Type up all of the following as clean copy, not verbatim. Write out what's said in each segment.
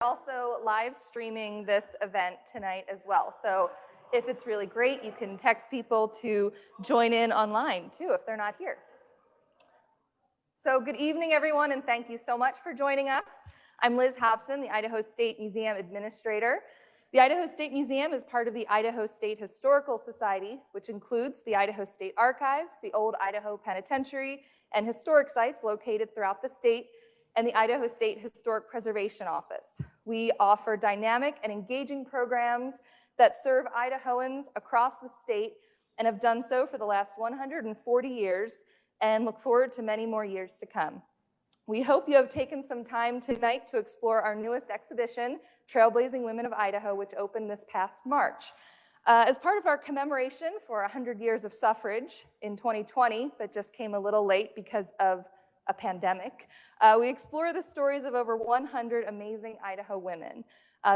Also live streaming this event tonight as well. So if it's really great, you can text people to join in online too if they're not here. So good evening, everyone, and thank you so much for joining us. I'm Liz Hobson, the Idaho State Museum Administrator. The Idaho State Museum is part of the Idaho State Historical Society, which includes the Idaho State Archives, the Old Idaho Penitentiary, and historic sites located throughout the state, and the Idaho State Historic Preservation Office. We offer dynamic and engaging programs that serve Idahoans across the state and have done so for the last 140 years and look forward to many more years to come. We hope you have taken some time tonight to explore our newest exhibition, Trailblazing Women of Idaho, which opened this past March. As part of our commemoration for 100 years of suffrage in 2020, but just came a little late because of a pandemic, we explore the stories of over 100 amazing Idaho women.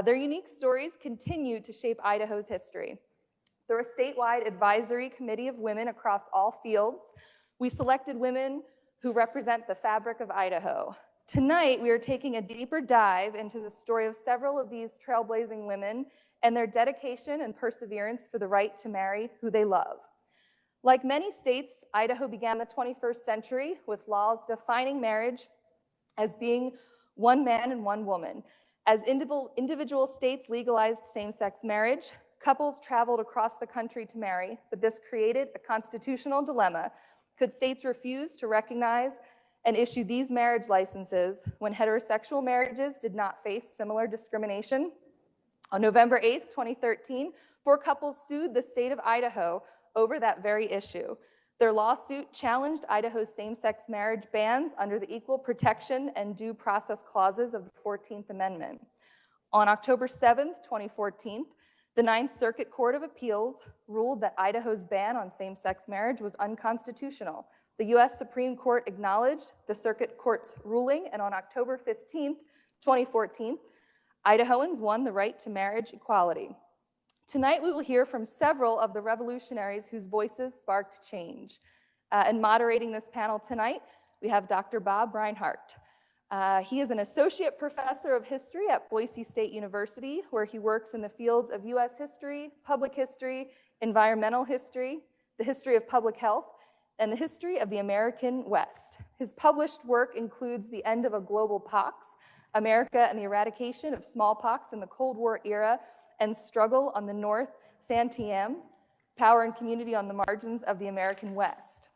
Their unique stories continue to shape Idaho's history. Through a statewide advisory committee of women across all fields, we selected women who represent the fabric of Idaho. Tonight, we are taking a deeper dive into the story of several of these trailblazing women and their dedication and perseverance for the right to marry who they love. Like many states, Idaho began the 21st century with laws defining marriage as being one man and one woman. As individual states legalized same-sex marriage, couples traveled across the country to marry, but this created a constitutional dilemma. Could states refuse to recognize and issue these marriage licenses when heterosexual marriages did not face similar discrimination? On November 8th, 2013, 4 couples sued the state of Idaho over that very issue. Their lawsuit challenged Idaho's same-sex marriage bans under the Equal Protection and Due Process Clauses of the 14th Amendment. On October 7th, 2014, the Ninth Circuit Court of Appeals ruled that Idaho's ban on same-sex marriage was unconstitutional. The U.S. Supreme Court acknowledged the Circuit Court's ruling, and on October 15th, 2014, Idahoans won the right to marriage equality. Tonight, we will hear from several of the revolutionaries whose voices sparked change. And moderating this panel tonight, we have Dr. Bob Reinhardt. He is an associate professor of history at Boise State University, where he works in the fields of U.S. history, public history, environmental history, the history of public health, and the history of the American West. His published work includes The End of a Global Pox, America and the Eradication of Smallpox in the Cold War Era, and Struggle on the North Santiam, Power and Community on the Margins of the American West.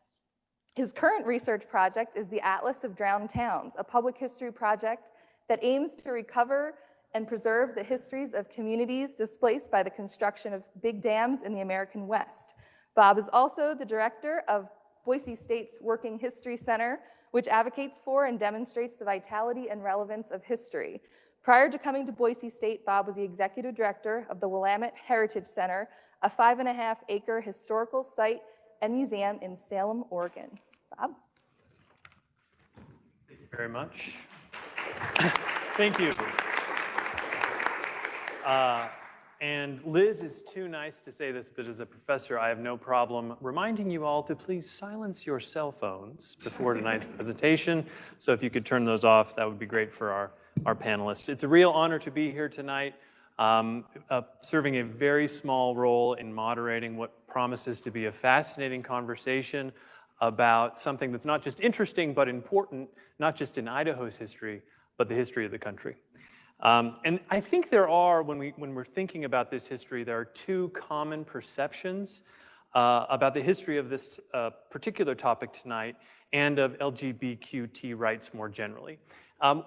His current research project is the Atlas of Drowned Towns, a public history project that aims to recover and preserve the histories of communities displaced by the construction of big dams in the American West. Bob is also the director of Boise State's Working History Center, which advocates for and demonstrates the vitality and relevance of history. Prior to coming to Boise State, Bob was the executive director of the Willamette Heritage Center, a 5.5-acre historical site and museum in Salem, Oregon. Bob? Thank you very much. Thank you. And Liz is too nice to say this, but as a professor, I have no problem reminding you all to please silence your cell phones before tonight's presentation. So if you could turn those off, that would be great for our panelists. It's a real honor to be here tonight, serving a very small role in moderating what promises to be a fascinating conversation about something that's not just interesting, but important, not just in Idaho's history, but the history of the country. And I think there are, when we're thinking about this history, there are 2 common perceptions about the history of this particular topic tonight and of LGBTQ rights more generally.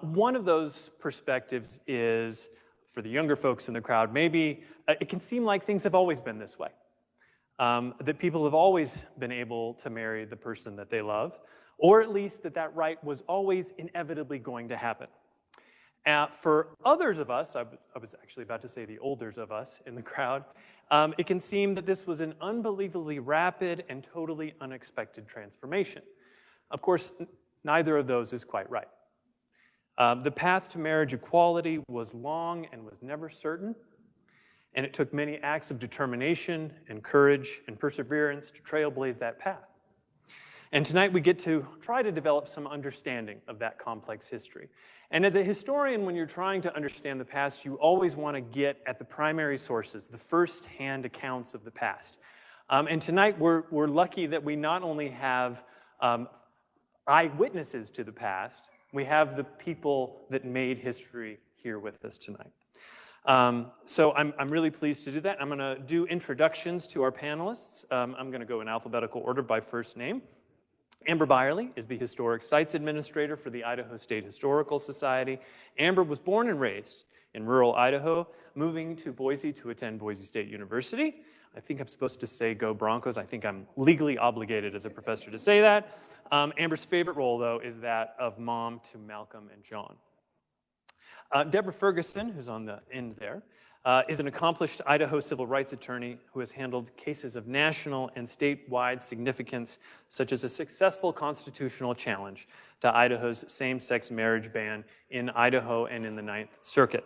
One of those perspectives is, for the younger folks in the crowd, maybe it can seem like things have always been this way, that people have always been able to marry the person that they love, or at least that right was always inevitably going to happen. For others of us, I was actually about to say the olders of us in the crowd, it can seem that this was an unbelievably rapid and totally unexpected transformation. Of course, neither of those is quite right. The path to marriage equality was long and was never certain, and it took many acts of determination and courage and perseverance to trailblaze that path. And tonight we get to try to develop some understanding of that complex history. And as a historian, when you're trying to understand the past, you always want to get at the primary sources, the first-hand accounts of the past. And tonight we're lucky that we not only have eyewitnesses to the past, we have the people that made history here with us tonight. So I'm really pleased to do that. I'm going to do introductions to our panelists. I'm going to go in alphabetical order by first name. Amber Beierle is the Historic Sites Administrator for the Idaho State Historical Society. Amber was born and raised in rural Idaho, moving to Boise to attend Boise State University. I think I'm supposed to say go Broncos. I think I'm legally obligated as a professor to say that. Amber's favorite role, though, is that of mom to Malcolm and John. Deborah Ferguson, who's on the end there, is an accomplished Idaho civil rights attorney who has handled cases of national and statewide significance, such as a successful constitutional challenge to Idaho's same-sex marriage ban in Idaho and in the Ninth Circuit.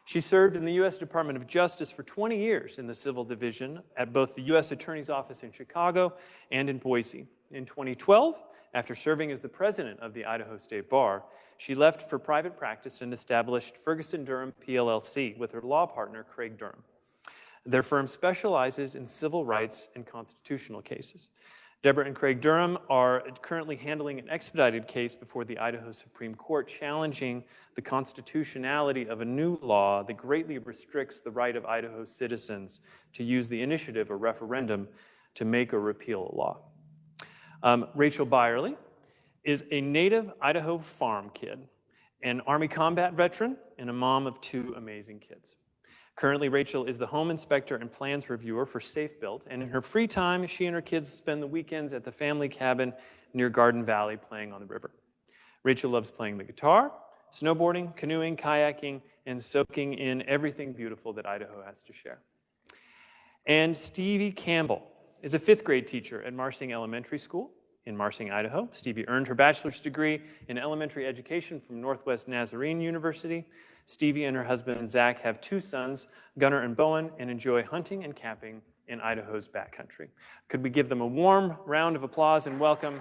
She served in the U.S. Department of Justice for 20 years in the civil division at both the U.S. Attorney's Office in Chicago and in Boise. In 2012, after serving as the president of the Idaho State Bar, she left for private practice and established Ferguson Durham PLLC with her law partner, Craig Durham. Their firm specializes in civil rights and constitutional cases. Deborah and Craig Durham are currently handling an expedited case before the Idaho Supreme Court challenging the constitutionality of a new law that greatly restricts the right of Idaho citizens to use the initiative or referendum to make or repeal a law. Rachel Beierle is a native Idaho farm kid, an Army combat veteran, and a mom of 2 amazing kids. Currently, Rachel is the home inspector and plans reviewer for Safe Built, and in her free time, she and her kids spend the weekends at the family cabin near Garden Valley playing on the river. Rachel loves playing the guitar, snowboarding, canoeing, kayaking, and soaking in everything beautiful that Idaho has to share. And Stevie Campbell is a 5th grade teacher at Marsing Elementary School in Marsing, Idaho. Stevie earned her bachelor's degree in elementary education from Northwest Nazarene University. Stevie and her husband, Zach, have 2 sons, Gunnar and Bowen, and enjoy hunting and camping in Idaho's backcountry. Could we give them a warm round of applause and welcome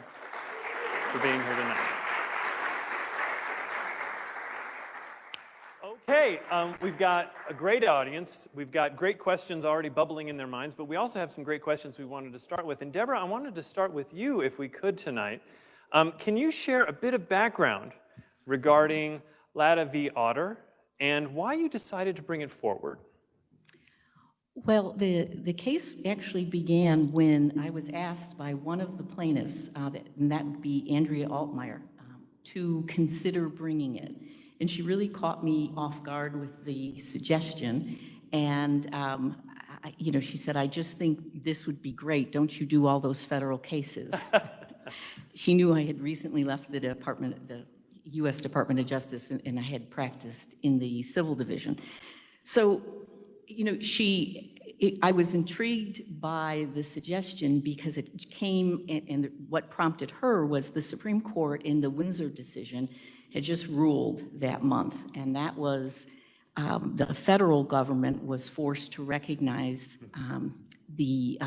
for being here tonight? Okay, we've got a great audience. We've got great questions already bubbling in their minds, but we also have some great questions we wanted to start with. And Deborah, I wanted to start with you, if we could tonight. Can you share a bit of background regarding Latta v. Otter and why you decided to bring it forward? Well, the case actually began when I was asked by one of the plaintiffs, and that would be Andrea Altmeyer, to consider bringing it. And she really caught me off guard with the suggestion. And, she said, I just think this would be great. Don't you do all those federal cases? She knew I had recently left the U.S. Department of Justice, and I had practiced in the civil division. So, I was intrigued by the suggestion because it came, and what prompted her was the Supreme Court in the Windsor decision had just ruled that month, and that was the federal government was forced to recognize the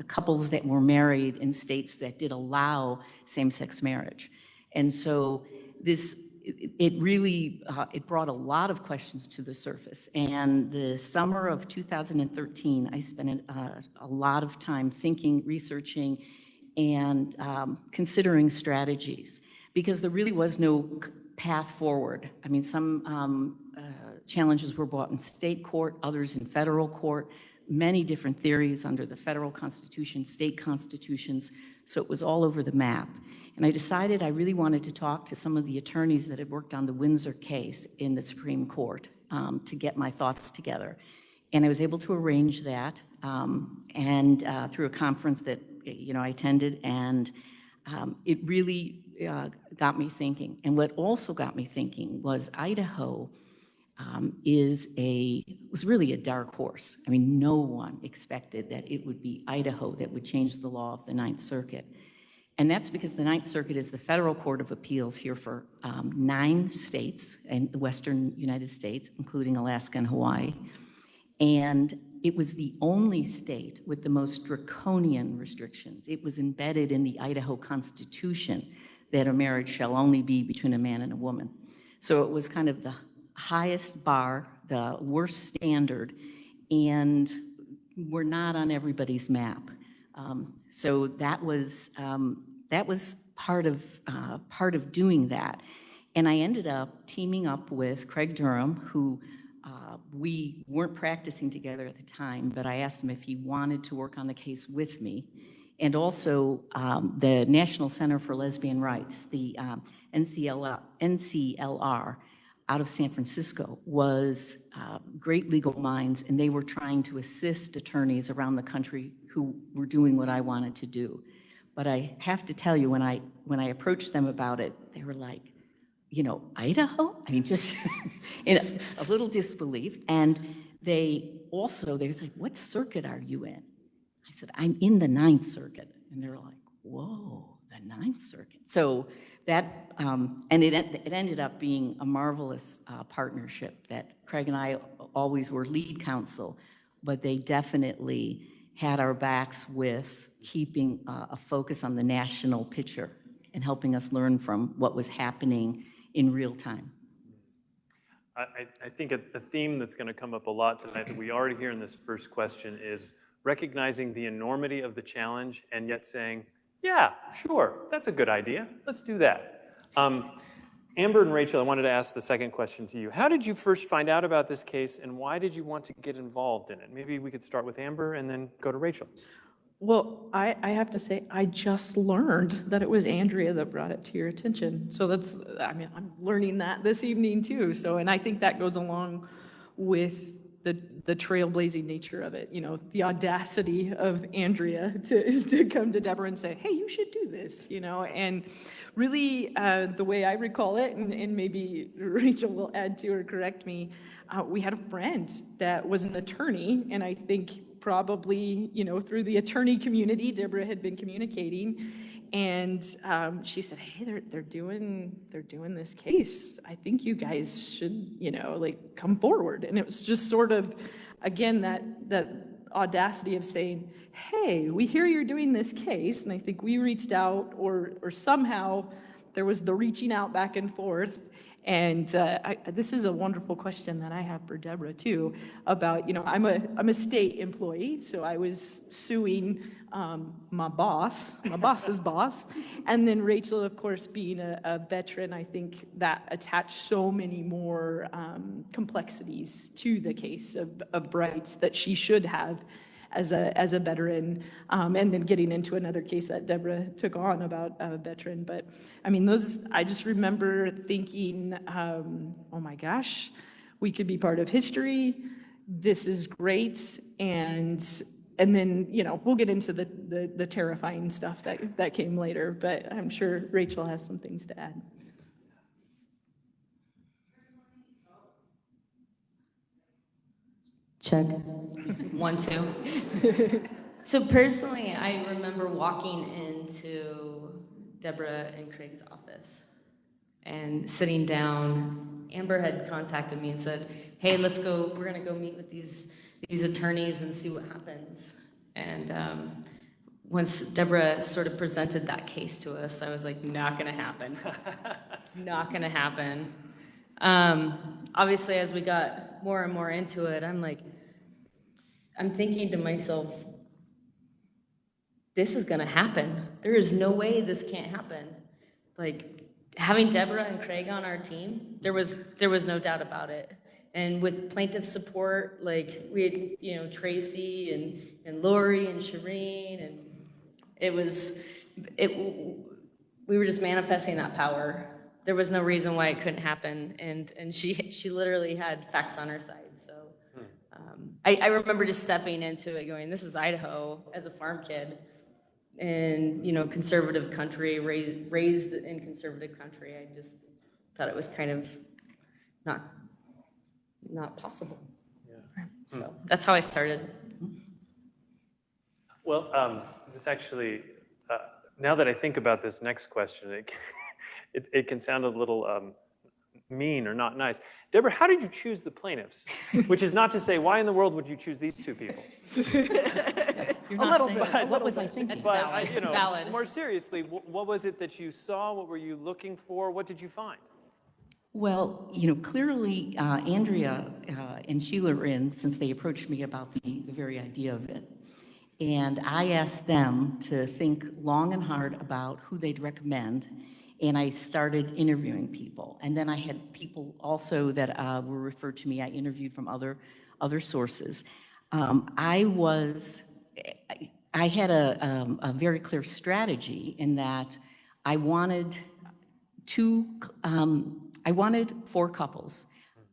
couples that were married in states that did allow same-sex marriage. And so it really brought a lot of questions to the surface. And the summer of 2013, I spent a lot of time thinking, researching, and considering strategies, because there really was no path forward. I mean, some challenges were brought in state court, others in federal court, many different theories under the federal constitution, state constitutions, so it was all over the map. And I decided I really wanted to talk to some of the attorneys that had worked on the Windsor case in the Supreme Court to get my thoughts together. And I was able to arrange that through a conference that I attended, and it really got me thinking. And what also got me thinking was Idaho was really a dark horse. I mean, no one expected that it would be Idaho that would change the law of the Ninth Circuit. And that's because the Ninth Circuit is the federal court of appeals here for 9 states in the western United States, including Alaska and Hawaii. And it was the only state with the most draconian restrictions. It was embedded in the Idaho Constitution that a marriage shall only be between a man and a woman. So it was kind of the highest bar, the worst standard, and we're not on everybody's map. So that was part of doing that. And I ended up teaming up with Craig Durham, who we weren't practicing together at the time, but I asked him if he wanted to work on the case with me. And also the National Center for Lesbian Rights, the NCLR out of San Francisco, was great legal minds, and they were trying to assist attorneys around the country who were doing what I wanted to do. But I have to tell you, when I approached them about it, they were like, you know, Idaho? I mean, just in a little disbelief. And they were like, what circuit are you in? I said, I'm in the Ninth Circuit. And they were like, whoa, the Ninth Circuit. So that, and it ended up being a marvelous partnership that Craig and I always were lead counsel, but they definitely had our backs with keeping a focus on the national picture and helping us learn from what was happening in real time. I think a theme that's going to come up a lot tonight that we already hear in this first question is recognizing the enormity of the challenge and yet saying, yeah, sure, that's a good idea. Let's do that. Amber and Rachel, I wanted to ask the second question to you. How did you first find out about this case, and why did you want to get involved in it? Maybe we could start with Amber and then go to Rachel. Well, I have to say, I just learned that it was Andrea that brought it to your attention. So I'm learning that this evening too. So, and I think that goes along with the trailblazing nature of it, you know, the audacity of Andrea to come to Deborah and say, hey, you should do this, you know, and really the way I recall it, and maybe Rachel will add to or correct me, we had a friend that was an attorney, and I think probably, you know, through the attorney community, Deborah had been communicating, and she said, hey, they're doing this case. I think you guys should, you know, like, come forward. And it was just sort of, again, that audacity of saying, hey, we hear you're doing this case, and I think we reached out, or somehow there was the reaching out back and forth. And this is a wonderful question that I have for Deborah too, about, you know, I'm a state employee, so I was suing my boss's boss, and then Rachel, of course, being a veteran, I think that attached so many more complexities to the case of rights that she should have as a veteran, and then getting into another case that Deborah took on about a veteran. But I mean, I just remember thinking, oh my gosh, we could be part of history. This is great. And then, you know, we'll get into the terrifying stuff that came later, but I'm sure Rachel has some things to add. Check. 1, 2. So personally, I remember walking into Deborah and Craig's office and sitting down. Amber had contacted me and said, hey, let's go, we're gonna go meet with these attorneys and see what happens. And once Deborah sort of presented that case to us, I was like, not gonna happen. Not gonna happen. Obviously, as we got more and more into it, I'm thinking to myself, this is gonna happen. There is no way this can't happen. Like, having Deborah and Craig on our team, there was no doubt about it. And with plaintiff support, like, we had, you know, Tracy and Lori and Shireen, and we were just manifesting that power. There was no reason why it couldn't happen, and she literally had facts on her side. So I remember just stepping into it, going, "This is Idaho." As a farm kid, and, you know, conservative country, raised in conservative country, I just thought it was kind of not possible. Yeah. So that's how I started. Well, this actually, now that I think about this next question, it can sound a little mean or not nice. Deborah, how did you choose the plaintiffs? Which is not to say, why in the world would you choose these two people? You're not little saying, bit, what was I thinking? But you know, Valid. more seriously, what was it that you saw? What were you looking for? What did you find? Well, you know, clearly Andrea and Sheila are in since they approached me about the very idea of it. And I asked them to think long and hard about who they'd recommend. And I started interviewing people. And then I had people also that were referred to me. I interviewed from other sources. I had a very clear strategy in that I wanted I wanted 4 couples.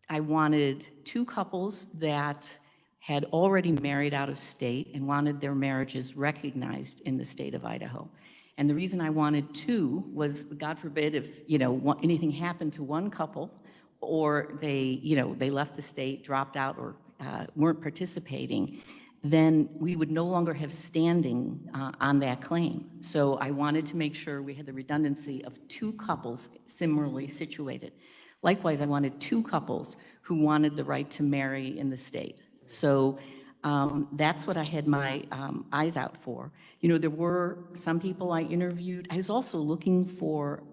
I wanted 2 couples that had already married out of state and wanted their marriages recognized in the state of Idaho. And the reason I wanted 2 was, God forbid, if anything happened to one couple, or they left the state, dropped out, or weren't participating, then we would no longer have standing on that claim. So I wanted to make sure we had the redundancy of 2 couples similarly situated. Likewise, I wanted 2 couples who wanted the right to marry in the state. So that's what I had my eyes out for. You know, there were some people I interviewed. I was also looking for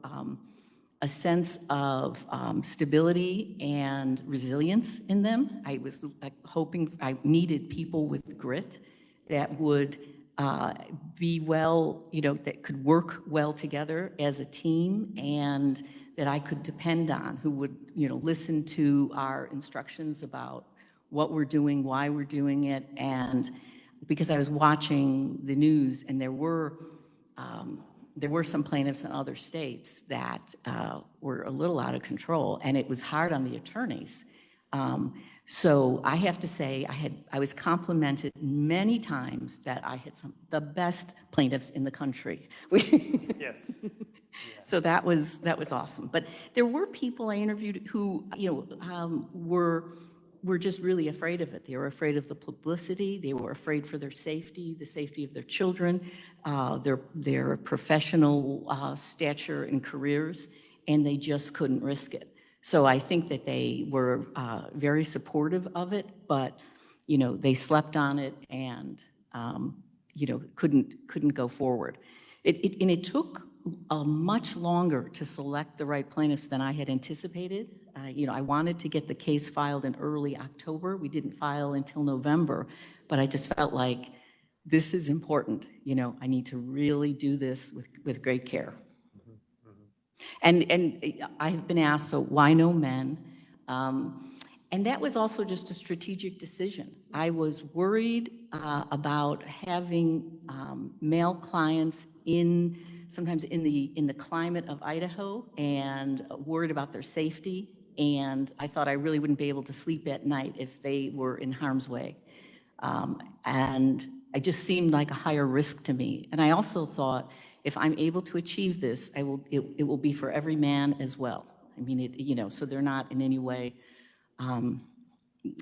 a sense of stability and resilience in them. I was hoping, I needed people with grit that would be well, that could work well together as a team and that I could depend on, who would, listen to our instructions about what we're doing, why we're doing it. And because I was watching the news and there were some plaintiffs in other states that were a little out of control, and it was hard on the attorneys. So I have to say, I was complimented many times that I had the best plaintiffs in the country. Yes. So that was awesome. But there were people I interviewed who, were just really afraid of it. They were afraid of the publicity. They were afraid for their safety, the safety of their children, their professional stature and careers, and they just couldn't risk it. So I think that they were very supportive of it, but they slept on it and couldn't go forward. It took much longer to select the right plaintiffs than I had anticipated. I wanted to get the case filed in early October. We didn't file until November, but I just felt like this is important. I need to really do this with great care. And I have been asked, so why no men? And that was also just a strategic decision. I was worried about having male clients sometimes in the climate of Idaho, and worried about their safety. And I thought I really wouldn't be able to sleep at night if they were in harm's way. And it just seemed like a higher risk to me. And I also thought, if I'm able to achieve this, it will be for every man as well. I mean, so they're not in any way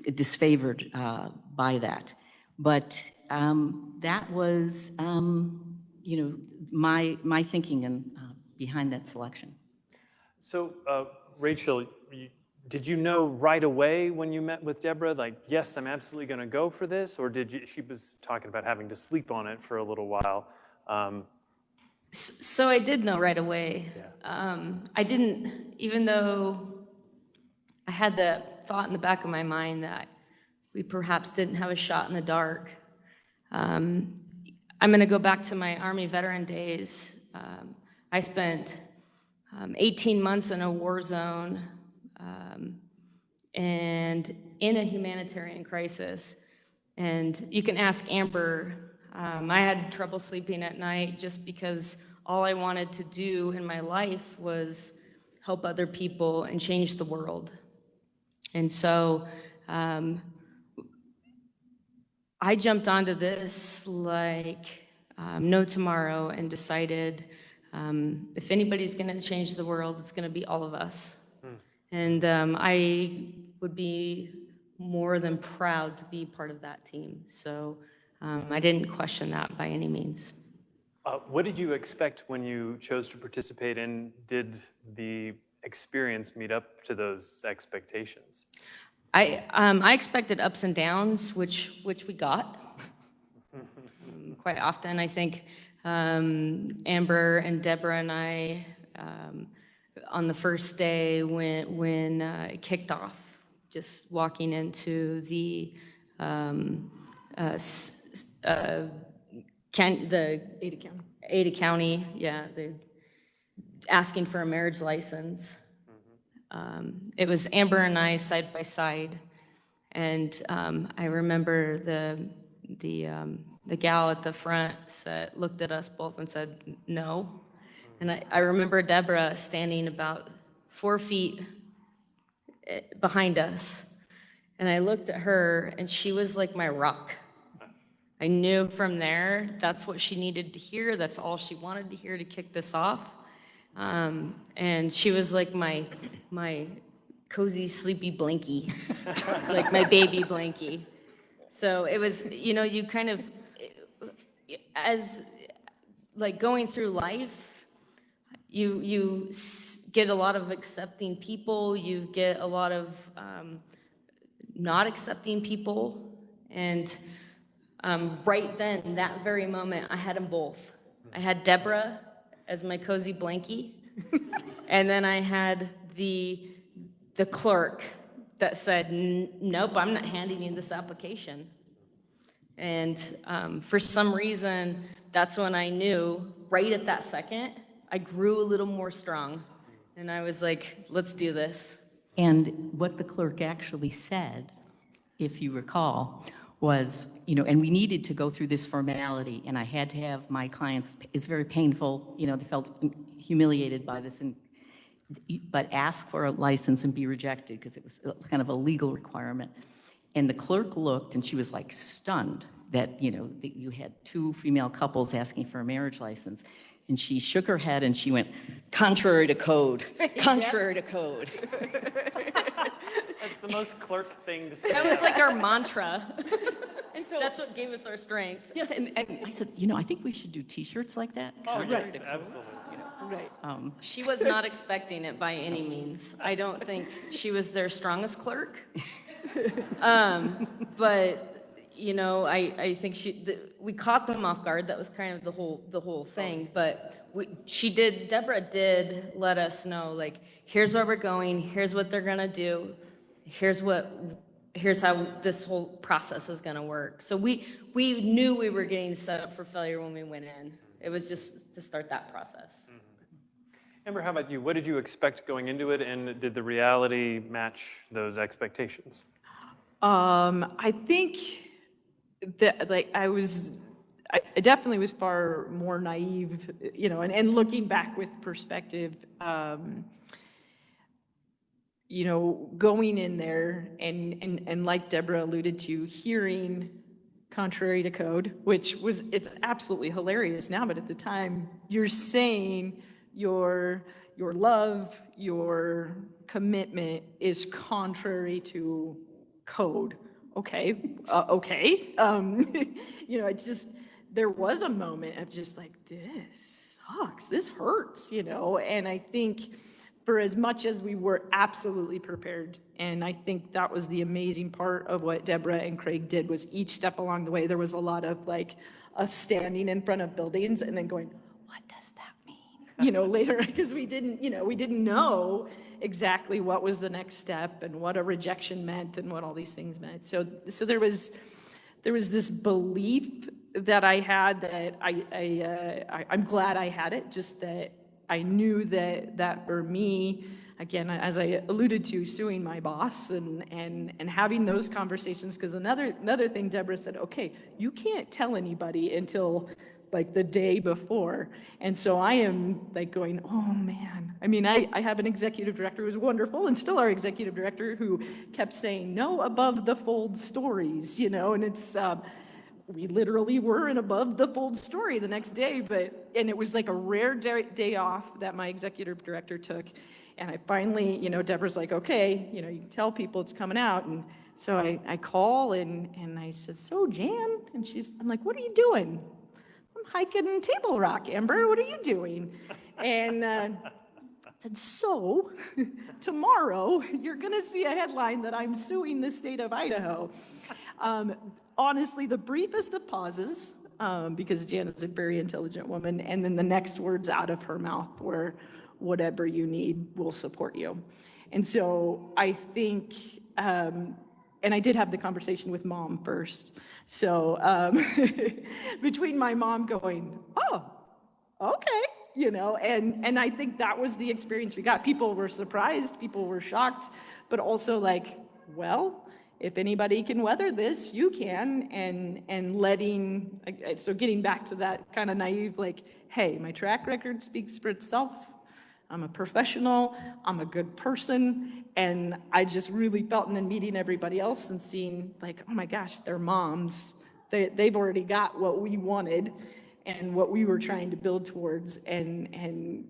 disfavored by that. But that was, my thinking and behind that selection. So, Rachel, did you know right away when you met with Deborah, like, yes, I'm absolutely going to go for this? Or she was talking about having to sleep on it for a little while. So I did know right away. Yeah. I didn't, even though I had the thought in the back of my mind that we perhaps didn't have a shot in the dark. I'm going to go back to my Army veteran days. I spent 18 months in a war zone and in a humanitarian crisis. And you can ask Amber, I had trouble sleeping at night just because all I wanted to do in my life was help other people and change the world. And so I jumped onto this like no tomorrow and decided if anybody's going to change the world, it's going to be all of us. And I would be more than proud to be part of that team. So I didn't question that by any means. What did you expect when you chose to participate in? Did the experience meet up to those expectations? I expected ups and downs, which we got quite often. I think Amber and Deborah and I, on the first day when it kicked off, just walking into the Ada County, yeah, asking for a marriage license. It was Amber and I side by side, and I remember the gal at the front looked at us both and said no, and I remember Deborah standing about 4 feet behind us, and I looked at her, and she was like my rock. I knew from there that's what she needed to hear. That's all she wanted to hear to kick this off. And she was like my cozy, sleepy blankie, like my baby blankie. So it was, you kind of, as like going through life, you get a lot of accepting people, you get a lot of not accepting people, and right then, that very moment, I had them both. I had Deborah as my cozy blankie, and then I had the clerk that said, nope, I'm not handing you this application. And for some reason, that's when I knew, right at that second, I grew a little more strong. And I was like, let's do this. And what the clerk actually said, if you recall, was, and we needed to go through this formality, and I had to have my clients, it's very painful, they felt humiliated by this, but ask for a license and be rejected because it was kind of a legal requirement. And the clerk looked, and she was like stunned that, that you had 2 female couples asking for a marriage license. And she shook her head and she went, contrary to code, contrary to code. That's the most clerk thing to say. That was like our mantra. And so that's what gave us our strength. Yes, and I said, I think we should do T-shirts like that. Oh, yes, absolutely. Right. She was not expecting it by any means. I don't think she was their strongest clerk. But I think we caught them off guard. That was kind of the whole thing. But Deborah did let us know, like, here's where we're going. Here's what they're gonna do. Here's how this whole process is gonna work. So we knew we were getting set up for failure when we went in. It was just to start that process. Amber, how about you? What did you expect going into it, and did the reality match those expectations? I think that, like, I definitely was far more naive, and looking back with perspective, going in there and like Deborah alluded to, hearing contrary to code, it's absolutely hilarious now, but at the time, you're saying your love, your commitment is contrary to code. Okay. It's just, there was a moment of just like, this sucks, this hurts, and I think for as much as we were absolutely prepared, and I think that was the amazing part of what Deborah and Craig did, was each step along the way, there was a lot of like us standing in front of buildings and then going, what does that mean? Later, because we didn't know exactly what was the next step and what a rejection meant and what all these things meant. So there was this belief that I had that I'm glad I had it, just that I knew that for me, again, as I alluded to, suing my boss and having those conversations, because another thing Deborah said, okay, you can't tell anybody until like the day before. And so I am like going, oh man. I mean, I have an executive director who's wonderful and still our executive director who kept saying, no above the fold stories, and it's, we literally were an above the fold story the next day, and it was like a rare day off that my executive director took. And I finally, Deborah's like, okay, you can tell people it's coming out. And so I call and I said, so Jan, and I'm like, what are you doing? I'm hiking Table Rock, Amber, what are you doing? And said, so tomorrow you're going to see a headline that I'm suing the state of Idaho. Honestly, the briefest of pauses, because Janet's a very intelligent woman, and then the next words out of her mouth were, whatever you need, we'll support you. And so I think, and I did have the conversation with mom first. So between my mom going, oh, okay, you know, and I think that was the experience we got. People were surprised, people were shocked, but also like, well, if anybody can weather this, you can, and letting, so getting back to that kind of naive, like, hey, my track record speaks for itself. I'm a professional, I'm a good person, and I just really felt, and then meeting everybody else and seeing like, oh my gosh, they're moms. They've already got what we wanted and what we were trying to build towards, and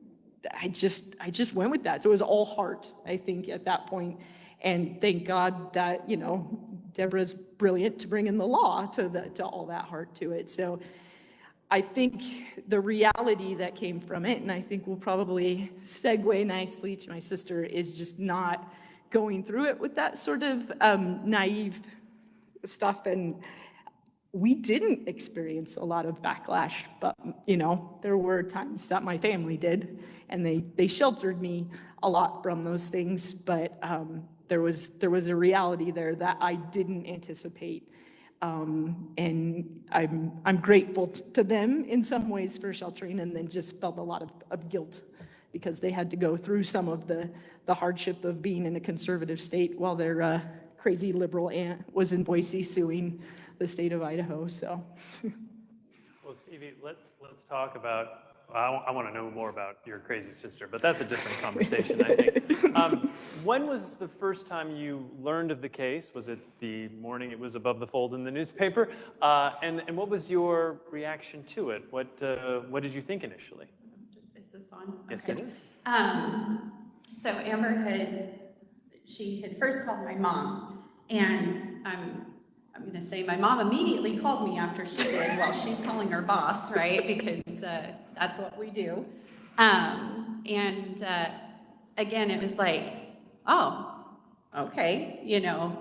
I just went with that. So it was all heart, I think, at that point. And thank God that, you know, Deborah's brilliant to bring in the law to all that heart to it. So I think the reality that came from it, and I think we'll probably segue nicely to my sister, is just not going through it with that sort of naive stuff. And we didn't experience a lot of backlash, but, you know, there were times that my family did, and they sheltered me a lot from those things. But there was a reality there that I didn't anticipate. And I'm grateful to them in some ways for sheltering, and then just felt a lot of guilt because they had to go through some of the hardship of being in a conservative state while their crazy liberal aunt was in Boise suing the state of Idaho. So, well, Stevie, let's talk about. I want to know more about your crazy sister, but that's a different conversation, I think. When was the first time you learned of the case? Was it the morning it was above the fold in the newspaper? And what was your reaction to it? What did you think initially? Is this on? Yes, Okay. it is. So Amber had first called my mom, and I'm going to say my mom immediately called me after she did while she's calling her boss, right? Because that's what we do. And again, it was like, oh, okay, you know,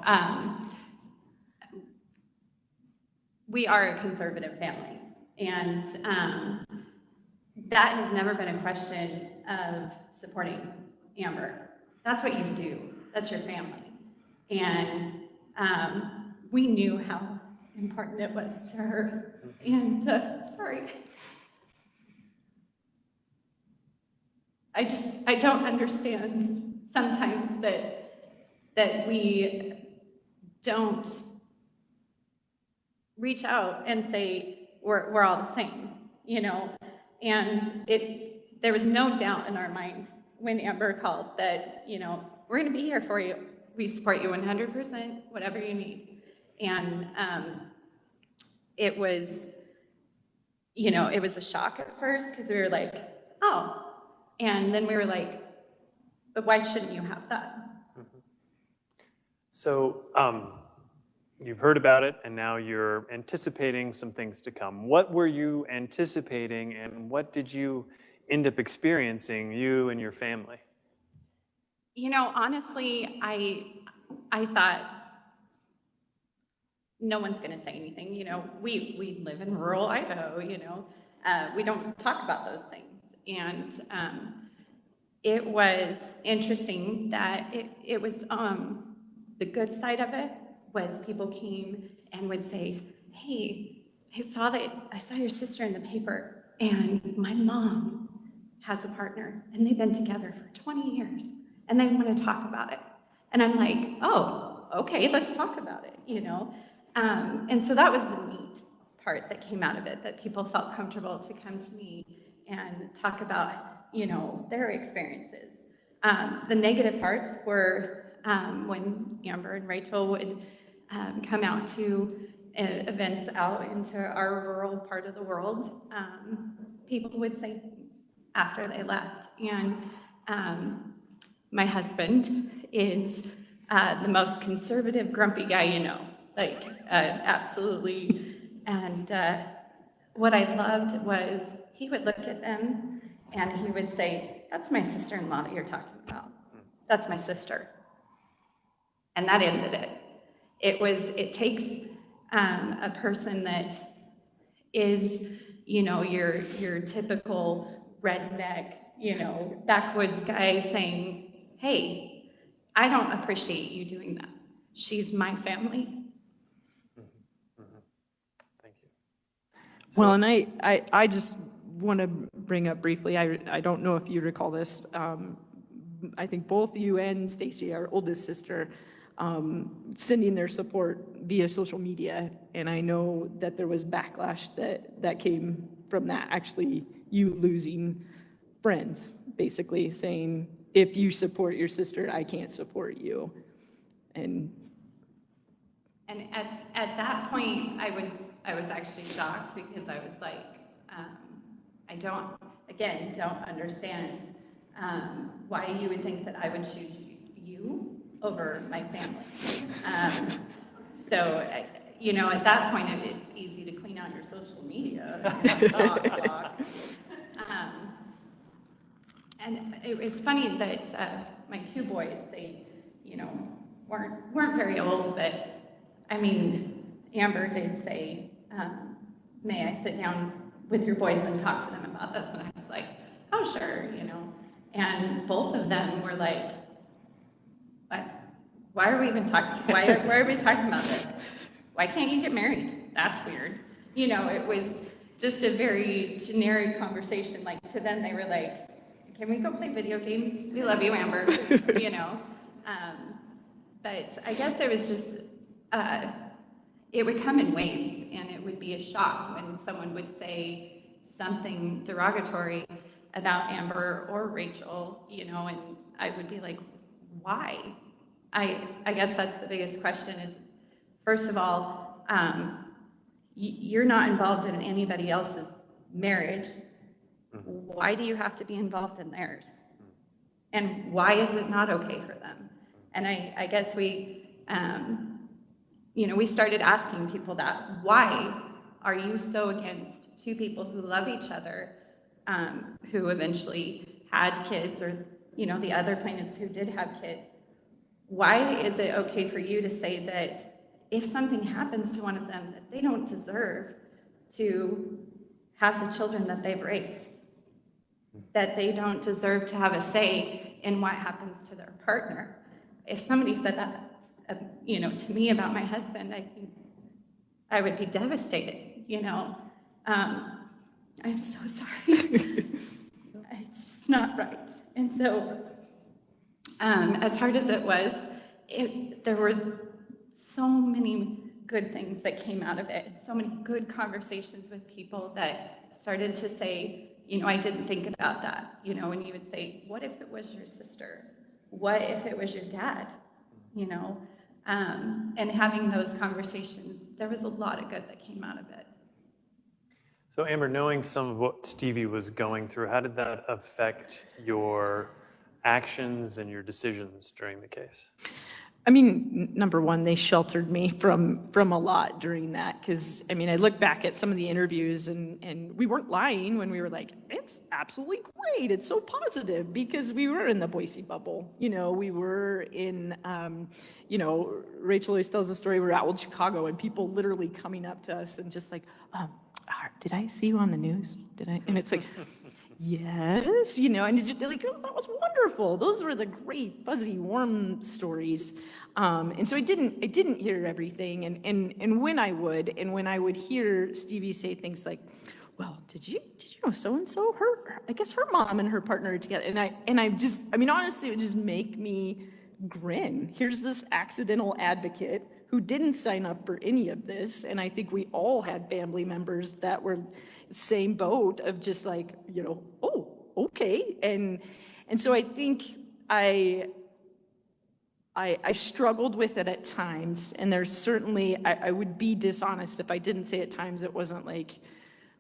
we are a conservative family, and that has never been a question of supporting Amber. That's what you do. That's your family. And we knew how important it was to her. And sorry. I don't understand sometimes that we don't reach out and say we're all the same, you know. And there was no doubt in our mind when Amber called that, you know, we're going to be here for you. We support you 100%, whatever you need. And it was, you know, it was a shock at first because we were like, oh. And then we were like, but why shouldn't you have that? Mm-hmm. So you've heard about it, and now you're anticipating some things to come. What were you anticipating, and what did you end up experiencing, you and your family? You know, honestly, I thought no one's going to say anything. You know, we live in rural Idaho, you know. We don't talk about those things. And it was interesting that it was the good side of it was people came and would say, hey, I saw your sister in the paper, and my mom has a partner, and they've been together for 20 years, and they want to talk about it. And I'm like, oh, okay, let's talk about it, you know? And so that was the neat part that came out of it, that people felt comfortable to come to me and talk about, you know, their experiences. The negative parts were when Amber and Rachel would come out to events out into our rural part of the world. People would say things after they left. And my husband is the most conservative, grumpy guy you know, like absolutely. And what I loved was he would look at them and he would say, that's my sister-in-law that you're talking about. That's my sister. And that ended it. It takes a person that is, your typical redneck, backwoods guy saying, hey, I don't appreciate you doing that. She's my family. Thank you. Well, and I just want to bring up briefly, I don't know if you recall this, I think both you and Stacy, our oldest sister, sending their support via social media, and I know that there was backlash that came from that, actually you losing friends, basically saying, if you support your sister, I can't support you. And at that point, I was actually shocked because I was like, I don't understand why you would think that I would choose you over my family. At that point, it's easy to clean out your social media. And it was funny that my two boys, they, weren't very old, but I mean, Amber did say, may I sit down with your boys and talk to them about this? And I was like, oh, sure, And both of them were like, why are we even talking? Why are we talking about this? Why can't you get married? That's weird. It was just a very generic conversation. Like, to them, they were like, can we go play video games? We love you, Amber. But I guess it was just, it would come in waves, and it would be a shock when someone would say something derogatory about Amber or Rachel, and I would be like, why? I guess that's the biggest question is, first of all, you're not involved in anybody else's marriage. Why do you have to be involved in theirs? And why is it not okay for them? And I guess we started asking people that. Why are you so against two people who love each other, who eventually had kids, or, the other plaintiffs who did have kids? Why is it okay for you to say that if something happens to one of them, that they don't deserve to have the children that they've raised? That they don't deserve to have a say in what happens to their partner? If somebody said that, to me about my husband, I think I would be devastated, I'm so sorry. It's just not right. And so, as hard as it was, there were so many good things that came out of it, so many good conversations with people that started to say, I didn't think about that, and you would say, what if it was your sister? What if it was your dad? And having those conversations, there was a lot of good that came out of it. So Amber, knowing some of what Stevie was going through, how did that affect your actions and your decisions during the case? I mean, number one, they sheltered me from a lot during that, because, I mean, I look back at some of the interviews, and we weren't lying when we were like, it's absolutely great, it's so positive, because we were in the Boise bubble, we were in, Rachel always tells the story, we were out in Chicago, and people literally coming up to us and just like, did I see you on the news? Did I? And it's like, yes, and it's like, oh, that was wonderful. Those were the great, fuzzy, warm stories. And so I didn't hear everything. And when I would hear Stevie say things like, well, did you know so-and-so? I guess her mom and her partner are together. And honestly, it would just make me grin. Here's this accidental advocate who didn't sign up for any of this. And I think we all had family members that were same boat of just like, oh, okay. And so I think I struggled with it at times. And there's certainly, I would be dishonest if I didn't say at times it wasn't like,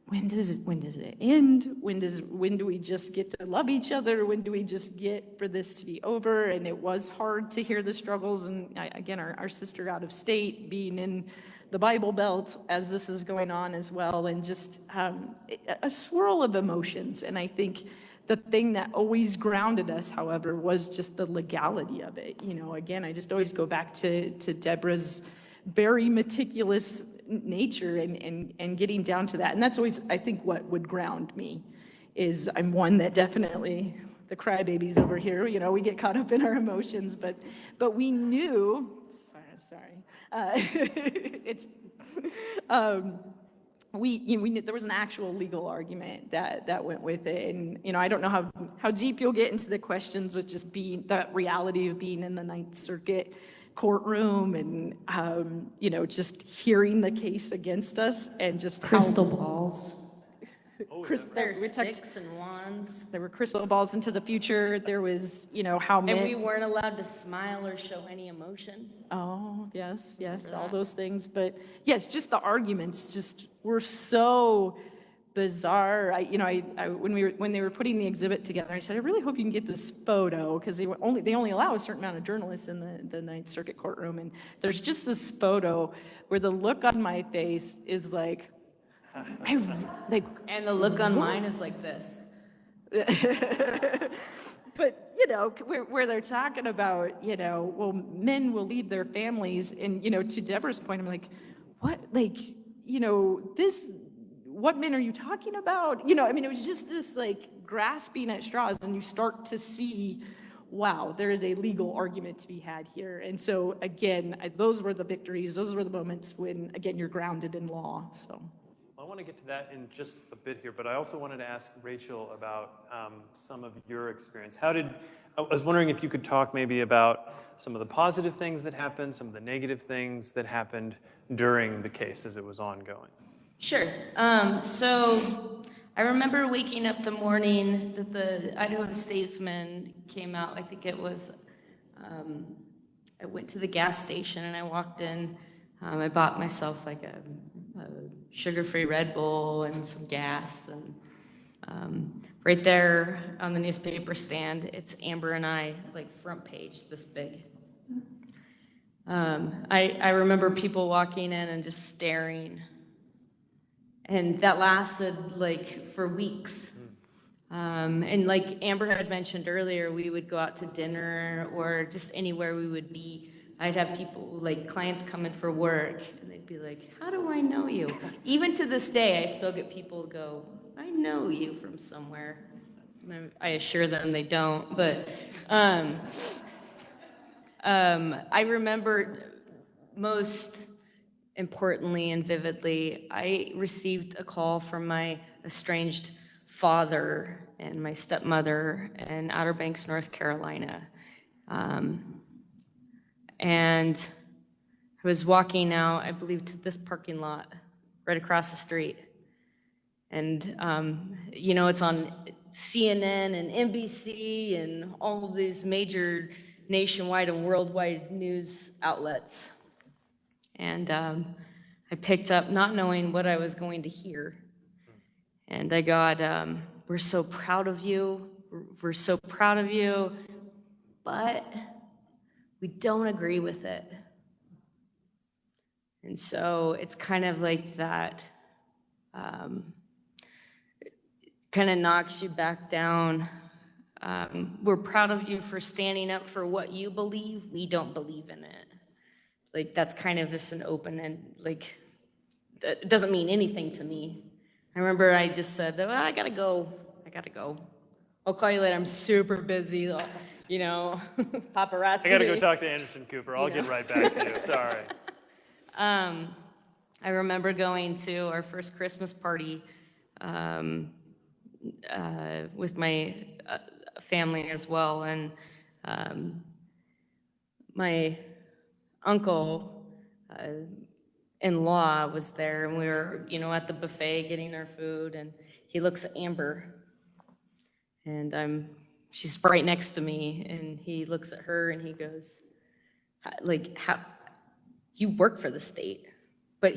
when does it end? When do we just get to love each other? When do we just get for this to be over? And it was hard to hear the struggles. And again, our sister out of state, being in the Bible Belt as this is going on as well, and just a swirl of emotions. And I think the thing that always grounded us, however, was just the legality of it. Again, I just always go back to Deborah's very meticulous nature and getting down to that. And that's always, I think, what would ground me is I'm one that definitely, the crybabies over here, we get caught up in our emotions, but we knew, sorry, it's, we knew there was an actual legal argument that went with it. And, I don't know how deep you'll get into the questions with just being, the reality of being in the Ninth Circuit courtroom and, just hearing the case against us and just Crystal balls. There's Sticks and wands. there were crystal balls into the future. There was, how And many. we weren't allowed to smile or show any emotion. Oh, yes, all those things. But yes, just the arguments just were so bizarre. When they were putting the exhibit together, I said, I really hope you can get this photo, because they only allow a certain amount of journalists in the Ninth Circuit courtroom. And there's just this photo where the look on my face is like, And the look on mine is like this. But, where they're talking about, well, men will leave their families. And, to Deborah's point, I'm like, what? What men are you talking about? It was just this grasping at straws, and you start to see, wow, there is a legal argument to be had here. And so, again, those were the victories. Those were the moments when, again, you're grounded in law, so. I want to get to that in just a bit here, but I also wanted to ask Rachel about some of your experience. I was wondering if you could talk maybe about some of the positive things that happened, some of the negative things that happened during the case as it was ongoing. Sure. So I remember waking up the morning that the Idaho Statesman came out. I think it was, I went to the gas station and I walked in. I bought myself a sugar-free Red Bull and some gas. And right there on the newspaper stand, it's Amber and I, front page, this big. I remember people walking in and just staring. And that lasted for weeks. And Amber had mentioned earlier, we would go out to dinner or just anywhere we would be. I'd have people, clients come in for work, and they'd be like, how do I know you? Even to this day, I still get people go, I know you from somewhere. And I assure them they don't, but I remember most importantly and vividly, I received a call from my estranged father and my stepmother in Outer Banks, North Carolina. And I was walking out, I believe, to this parking lot right across the street. And, it's on CNN and NBC and all of these major nationwide and worldwide news outlets. And I picked up not knowing what I was going to hear. And I got, we're so proud of you. We're so proud of you. But we don't agree with it. And so it's kind of like that, kind of knocks you back down. We're proud of you for standing up for what you believe. We don't believe in it. That's kind of just an open and it doesn't mean anything to me. I remember I just said, well, I gotta go. I'll call you later. I'm super busy. Paparazzi. I got to go talk to Anderson Cooper. I'll get right back to you. Sorry. I remember going to our first Christmas party with my family as well, and my uncle in-law was there, and we were, at the buffet getting our food, and he looks at Amber, and she's right next to me, and he looks at her and he goes, how you work for the state? But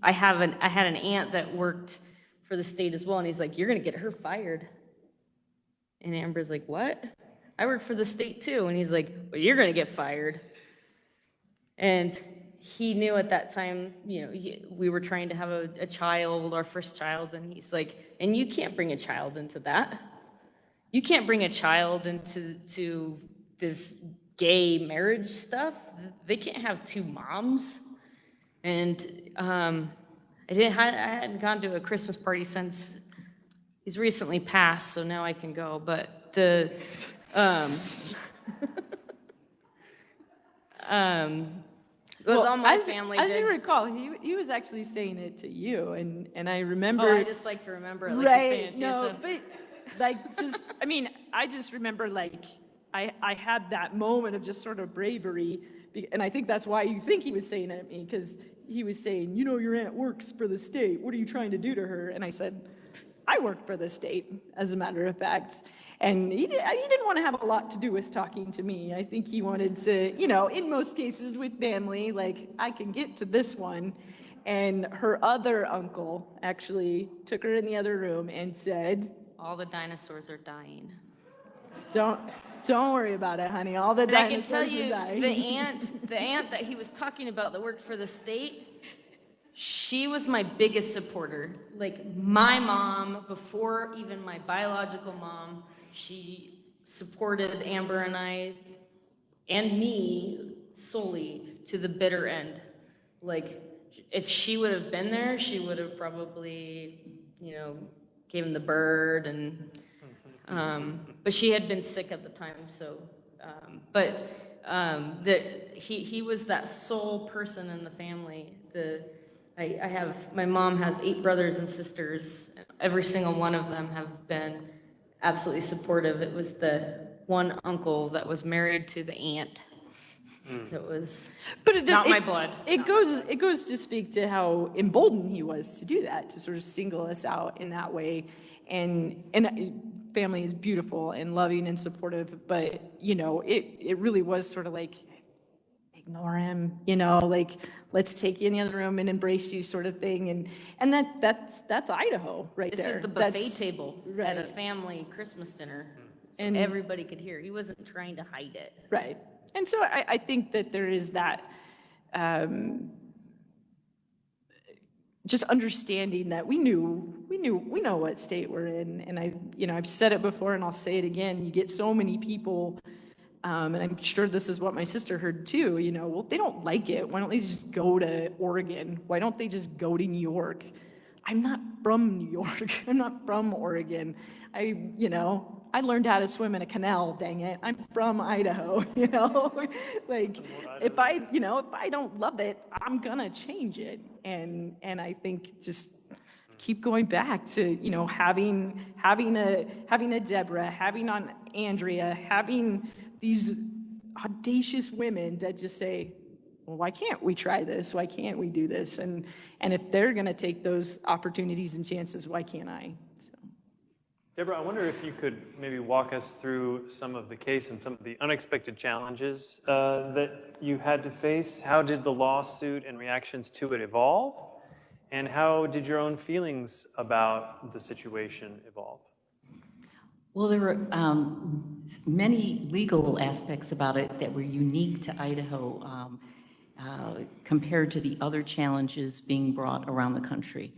I had an aunt that worked for the state as well, and he's like, you're gonna get her fired. And Amber's like, what? I work for the state too. And he's like, well, you're gonna get fired. And he knew at that time, we were trying to have a child, our first child, and he's like, and you can't bring a child into that. you can't bring a child into this gay marriage stuff. They can't have two moms. And I hadn't gone to a Christmas party since he's recently passed, so now I can go. But it was all my family. As you recall, he was actually saying it to you, and I remember. Oh, I just like to remember it, like right? you're saying it to No, you, so. but like just, I mean, I just remember like I had that moment of just sort of bravery, and I think that's why you think he was saying it to me, because he was saying, you know, your aunt works for the state. What are you trying to do to her? And I said, I work for the state, as a matter of fact. And he didn't want to have a lot to do with talking to me. I think he wanted to, you know, in most cases with family, like, I can get to this one. And her other uncle actually took her in the other room and said, All the dinosaurs are dying. Don't worry about it, honey. All the And I can dinosaurs tell are you, dying. the aunt that he was talking about that worked for the state, she was my biggest supporter. Like my mom, before even my biological mom, she supported Amber and I and me solely to the bitter end. Like if she would have been there, she would have probably, you know, gave him the bird and but she had been sick at the time, so he was that sole person in the family. My mom has 8 brothers and sisters. Every single one of them have been absolutely supportive. It was the one uncle that was married to the aunt. That was not my blood. It goes to speak to how emboldened he was to do that, to sort of single us out in that way. And family is beautiful and loving and supportive, but you know, it really was sort of like, ignore him, you know, like, let's take you in the other room and embrace you, sort of thing. And that's Idaho right This there. is the buffet table at a right. family Christmas dinner, so And- everybody could hear. He wasn't trying to hide it. Right. And so I think that there is that just understanding that we know what state we're in. And I've said it before and I'll say it again. You get so many people, and I'm sure this is what my sister heard too, you know, well, they don't like it. Why don't they just go to Oregon? Why don't they just go to New York? I'm not from New York. I'm not from Oregon. I learned how to swim in a canal, dang it. I'm from Idaho, you know? Like, if I don't love it, I'm gonna change it. And I think just keep going back to, you know, having a Deborah, having an Andrea, having these audacious women that just say, well, why can't we try this? Why can't we do this? And if they're gonna take those opportunities and chances, why can't I? So. Deborah, I wonder if you could maybe walk us through some of the case and some of the unexpected challenges that you had to face. How did the lawsuit and reactions to it evolve? And how did your own feelings about the situation evolve? Well, there were many legal aspects about it that were unique to Idaho compared to the other challenges being brought around the country.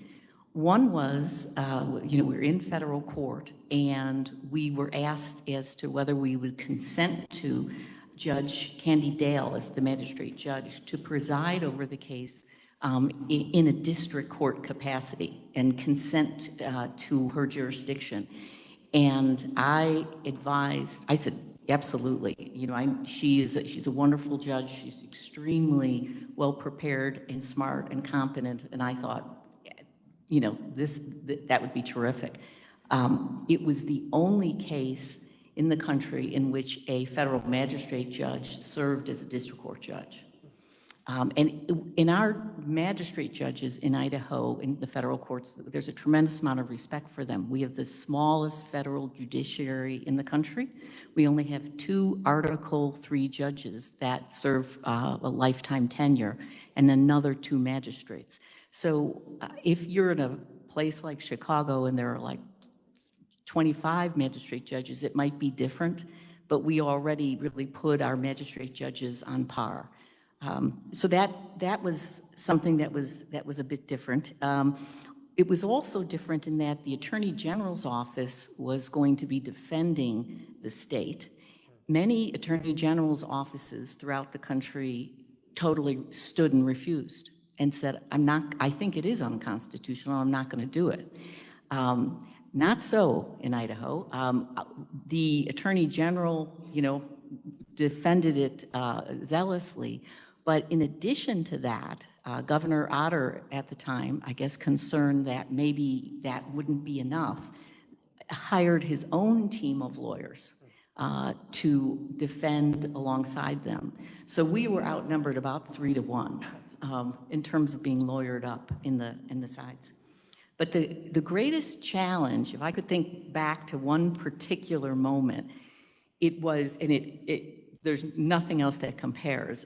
One was, we're in federal court, and we were asked as to whether we would consent to Judge Candy Dale as the magistrate judge to preside over the case in a district court capacity and consent to her jurisdiction. And I said, absolutely. You know, she's a wonderful judge. She's extremely well prepared and smart and competent. And I thought, you know, that would be terrific. It was the only case in the country in which a federal magistrate judge served as a district court judge. And in our magistrate judges in Idaho, in the federal courts, there's a tremendous amount of respect for them. We have the smallest federal judiciary in the country. We only have 2 Article III judges that serve a lifetime tenure and another 2 magistrates. So if you're in a place like Chicago and there are like 25 magistrate judges, it might be different, but we already really put our magistrate judges on par. So that was something that was a bit different. it was also different in that the Attorney General's office was going to be defending the state. Many Attorney General's offices throughout the country totally stood and refused and said, I think it is unconstitutional, I'm not going to do it. Not so in Idaho. The Attorney General, defended it zealously, but in addition to that, Governor Otter at the time, I guess concerned that maybe that wouldn't be enough, hired his own team of lawyers to defend alongside them. So we were outnumbered about 3-1 in terms of being lawyered up in the sides. But the greatest challenge, if I could think back to one particular moment, it was, and there's nothing else that compares.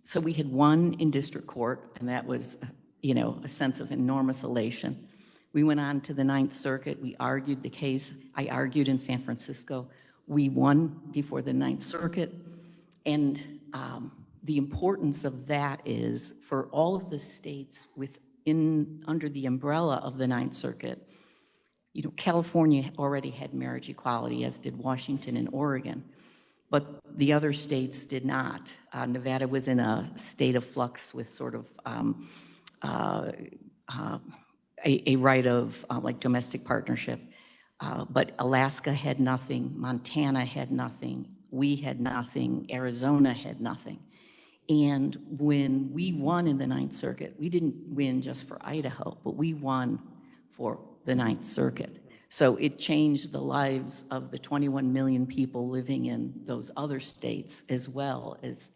So we had won in district court, and that was, a sense of enormous elation. We went on to the Ninth Circuit. We argued the case. I argued in San Francisco. We won before the Ninth Circuit. And the importance of that is for all of the states under the umbrella of the Ninth Circuit, California already had marriage equality, as did Washington and Oregon, but the other states did not. Nevada was in a state of flux with sort of a right of like domestic partnership, but Alaska had nothing, Montana had nothing, we had nothing, Arizona had nothing. And when we won in the Ninth Circuit, we didn't win just for Idaho, but we won for the Ninth Circuit. So it changed the lives of the 21 million people living in those other states, as well as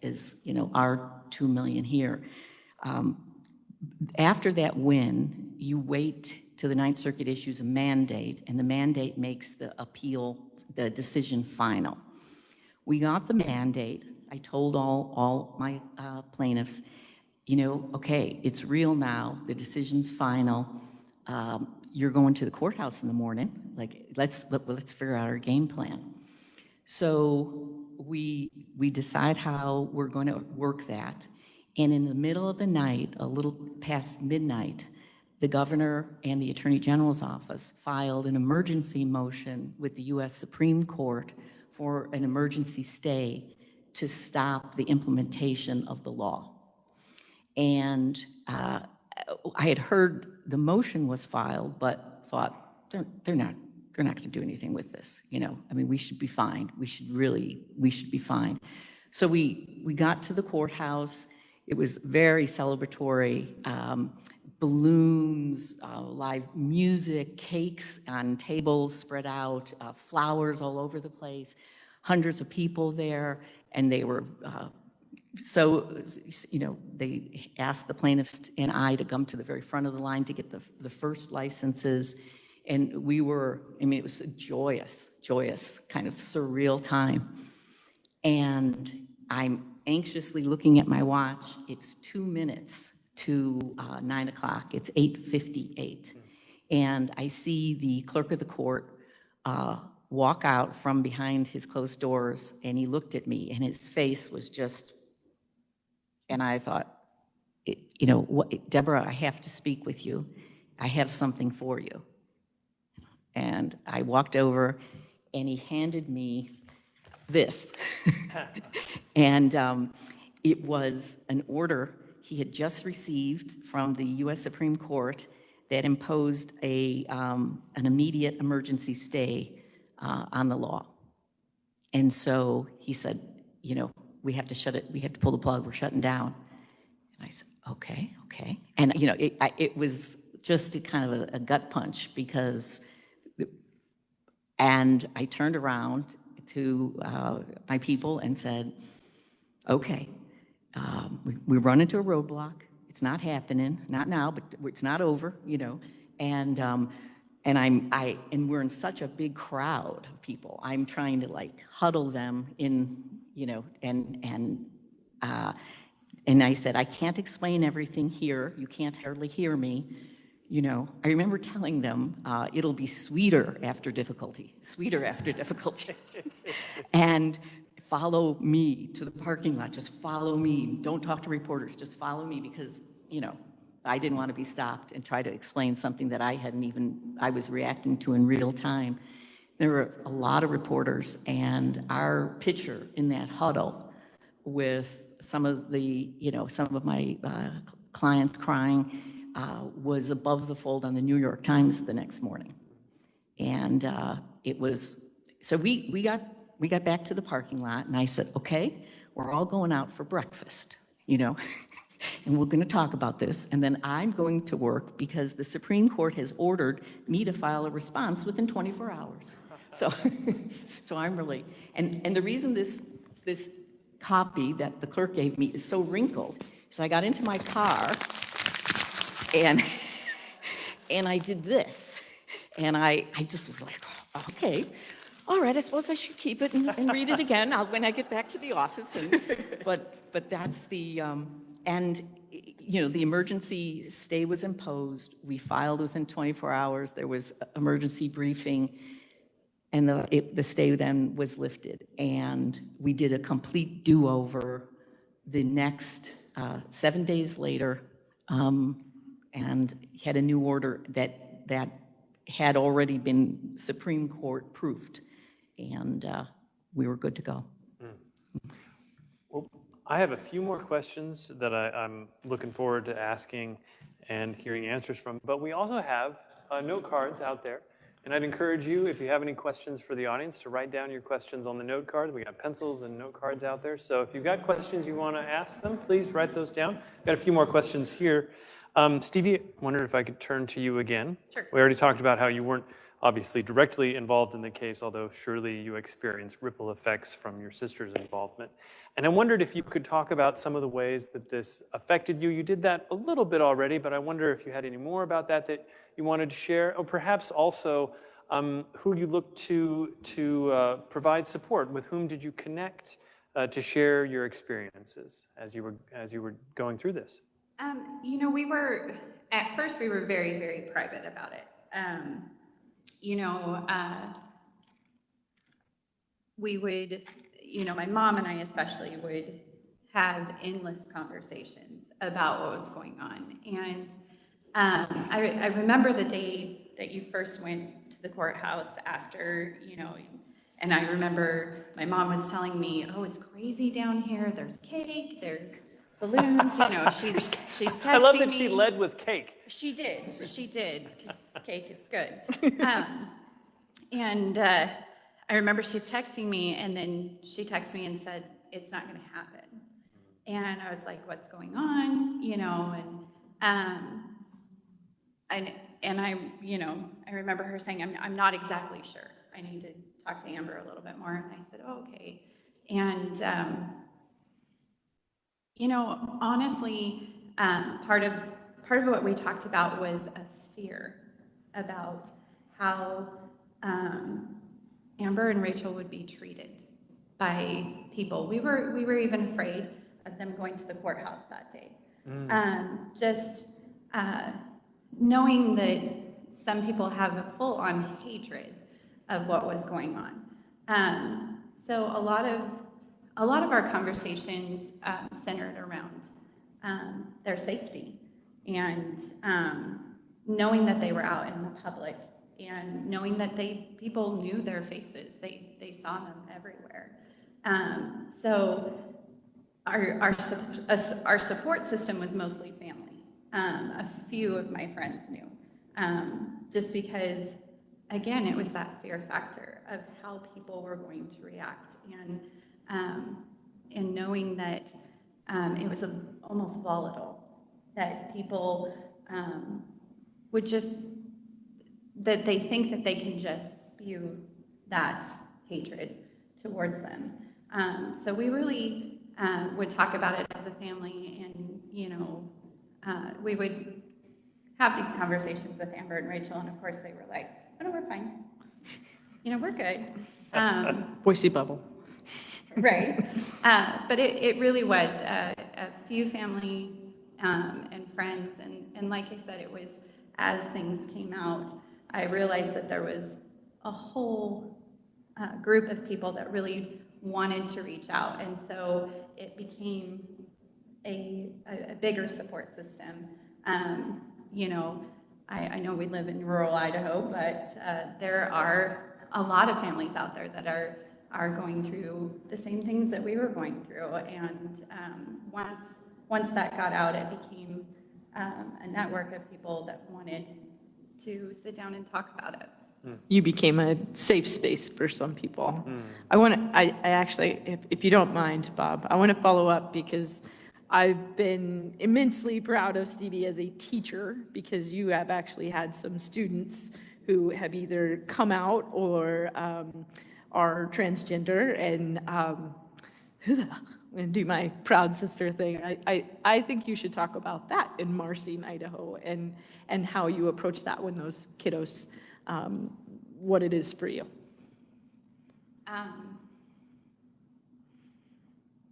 our 2 million here. After that win, you wait till the Ninth Circuit issues a mandate, and the mandate makes the appeal, the decision final. We got the mandate. I told all my plaintiffs, okay, it's real now. The decision's final. You're going to the courthouse in the morning. Like, let's figure out our game plan. So we decide how we're going to work that. And in the middle of the night, a little past midnight, the governor and the Attorney General's office filed an emergency motion with the U.S. Supreme Court for an emergency stay to stop the implementation of the law. And I had heard the motion was filed, but thought they're not going to do anything with this. We should be fine. We should be fine. So we got to the courthouse. It was very celebratory. Balloons, live music, cakes on tables spread out, flowers all over the place, hundreds of people there, and they were they asked the plaintiffs and I to come to the very front of the line to get the first licenses. And we were, it was a joyous, kind of surreal time. And I'm anxiously looking at my watch. It's 2 minutes to 9 o'clock. It's 8:58. And I see the clerk of the court walk out from behind his closed doors, and he looked at me, and his face was just, and I thought, Deborah, I have to speak with you. I have something for you. And I walked over, and he handed me this. And it was an order he had just received from the U.S. Supreme Court that imposed an immediate emergency stay on the law. And so he said, we have to shut it, we have to pull the plug, we're shutting down. And I said, okay. And, it was just a kind of a gut punch because, and I turned around to my people and said, okay, we run into a roadblock. It's not happening, not now, but it's not over, and we're in such a big crowd of people. I'm trying to huddle them in, and I said, I can't explain everything here. You can't hardly hear me. I remember telling them it'll be sweeter after difficulty, and follow me to the parking lot. Just follow me. Don't talk to reporters. Just follow me because, I didn't want to be stopped and try to explain something that I was reacting to in real time. There were a lot of reporters, and our picture in that huddle with some of my clients crying was above the fold on the New York Times the next morning. And so we got back to the parking lot, and I said, okay, we're all going out for breakfast, and we're going to talk about this, and then I'm going to work because the Supreme Court has ordered me to file a response within 24 hours. So, so I'm really, and the reason this copy that the clerk gave me is so wrinkled is I got into my car and I did this, and I just was like, okay, all right, I suppose I should keep it and read it again when I get back to the office. But that's the, the emergency stay was imposed. We filed within 24 hours. There was emergency briefing, and the stay then was lifted. And we did a complete do-over the next 7 days later, and had a new order that had already been Supreme Court proofed, and we were good to go. Well, I have a few more questions that I'm looking forward to asking and hearing answers from, but we also have note cards out there, and I'd encourage you, if you have any questions for the audience, to write down your questions on the note card. We got pencils and note cards out there, so if you've got questions you want to ask them, please write those down. Got a few more questions here. Stevie, I wondered if I could turn to you again. Sure. We already talked about how you weren't obviously directly involved in the case, although surely you experienced ripple effects from your sister's involvement. And I wondered if you could talk about some of the ways that this affected you. You did that a little bit already, but I wonder if you had any more about that you wanted to share, or perhaps also who you looked to provide support. With whom did you connect to share your experiences as you were going through this? At first we were very, very private about it. We would, my mom and I especially would have endless conversations about what was going on. And I remember the day that you first went to the courthouse after, and I remember my mom was telling me, oh, it's crazy down here. There's cake, there's balloons, she's texting me. I love that she led with cake. She did, because cake is good. I remember she's texting me, and then she texted me and said, it's not going to happen. And I was like, what's going on? I remember her saying, I'm not exactly sure. I need to talk to Amber a little bit more. And I said, oh, okay. And, honestly, part of what we talked about was a fear about how Amber and Rachel would be treated by people. We were even afraid of them going to the courthouse that day. Knowing that some people have a full-on hatred of what was going on. So a lot of our conversations centered around their safety, and knowing that they were out in the public, and knowing that people knew their faces, they saw them everywhere. So our support system was mostly family. A few of my friends knew, just because, again, it was that fear factor of how people were going to react, and knowing that it was almost volatile, that people would just, that they think that they can just spew that hatred towards them. So we really would talk about it as a family, and we would have these conversations with Amber and Rachel, and of course they were like, oh no, we're fine. We're good. Boise bubble. Right. But it really was a few family and friends, and like I said, it was, as things came out, I realized that there was a whole group of people that really wanted to reach out, and so it became a bigger support system You know, I know we live in rural Idaho, but there are a lot of families out there that are going through the same things that we were going through. And once that got out, it became a network of people that wanted to sit down and talk about it. You became a safe space for some people. I actually, if you don't mind, Bob, I want to follow up because I've been immensely proud of Stevie as a teacher because you have actually had some students who have either come out or are transgender, and I'm going to do my proud sister thing. I think you should talk about that in Marcy, Idaho, and how you approach that when those kiddos, what it is for you.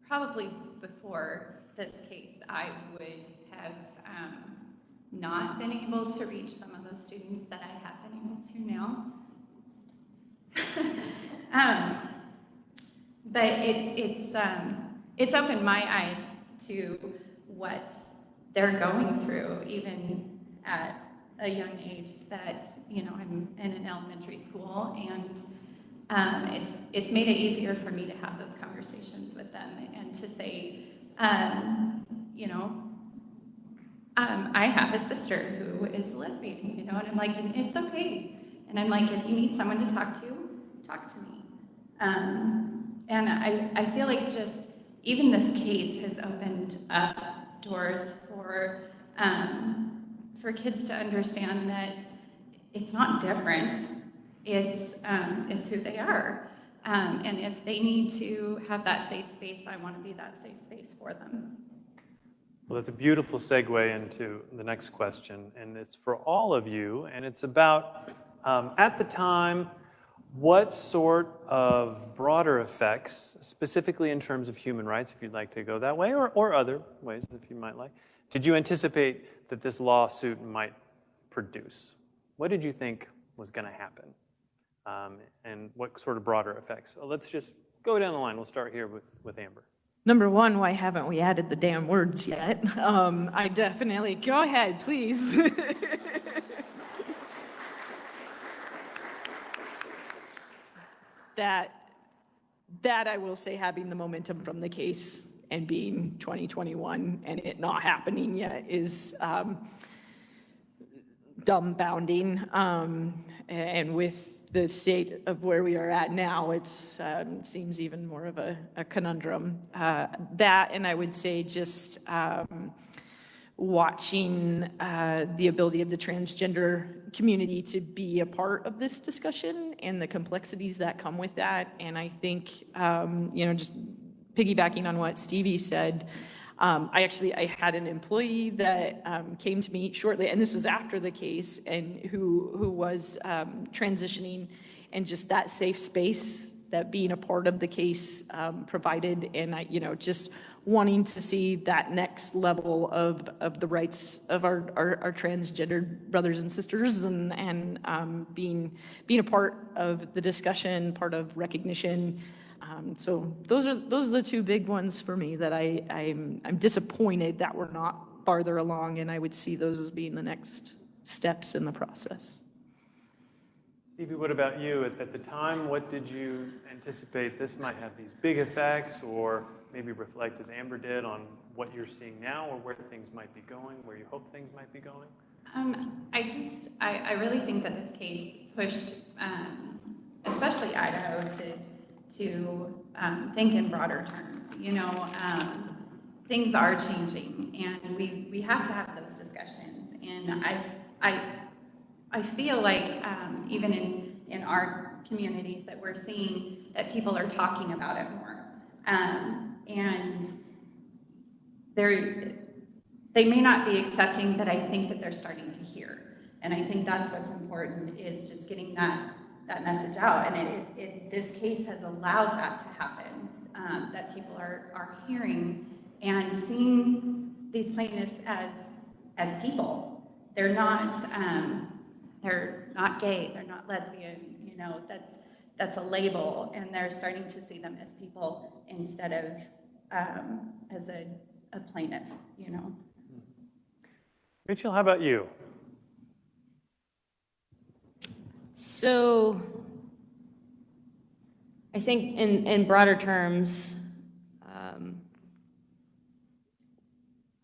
Probably before this case, I would have not been able to reach some of those students that I have been able to now. But it's opened my eyes to what they're going through, even at a young age. That, you know, I'm in an elementary school, and it's made it easier for me to have those conversations with them and to say, you know, I have a sister who is a lesbian, you know, and I'm like, and it's okay. And I'm like, if you need someone to talk to me. And I feel like just even this case has opened up doors for kids to understand that it's not different. It's who they are. And if they need to have that safe space, I want to be that safe space for them. Well, that's a beautiful segue into the next question, and it's for all of you, and it's about, at the time, what sort of broader effects, specifically in terms of human rights, if you'd like to go that way, or other ways if you might like, did you anticipate that this lawsuit might produce? What did you think was going to happen? And what sort of broader effects? So let's just go down the line. We'll start here with Amber. Number one, why haven't we added the damn words yet? I definitely, go ahead, please. That I will say, having the momentum from the case and being 2021 and it not happening yet is dumbfounding. And with the state of where we are at now, it seems even more of a conundrum. That, and I would say just watching the ability of the transgender community to be a part of this discussion and the complexities that come with that. And I think, you know, just piggybacking on what Stevie said, I had an employee that came to me shortly, and this was after the case, and who was transitioning, and just that safe space that being a part of the case provided, and I, you know, just wanting to see that next level of the rights of our transgender brothers and sisters, and being a part of the discussion, part of recognition. So those are the two big ones for me that I'm disappointed that we're not farther along, and I would see those as being the next steps in the process. Stevie, what about you? At the time, what did you anticipate this might have these big effects, or maybe reflect, as Amber did, on what you're seeing now, or where things might be going, where you hope things might be going? I really think that this case pushed, especially Idaho, to think in broader terms. You know, things are changing, and we have to have those discussions. And I feel like even in our communities that we're seeing that people are talking about it more, and they may not be accepting, but I think that they're starting to hear. And I think that's what's important, is just getting that message out. And this case has allowed that to happen, that people are hearing and seeing these plaintiffs as people. They're not gay, they're not lesbian, you know, that's a label, and they're starting to see them as people instead of as a plaintiff, you know. Rachel, how about you? So I think in broader terms,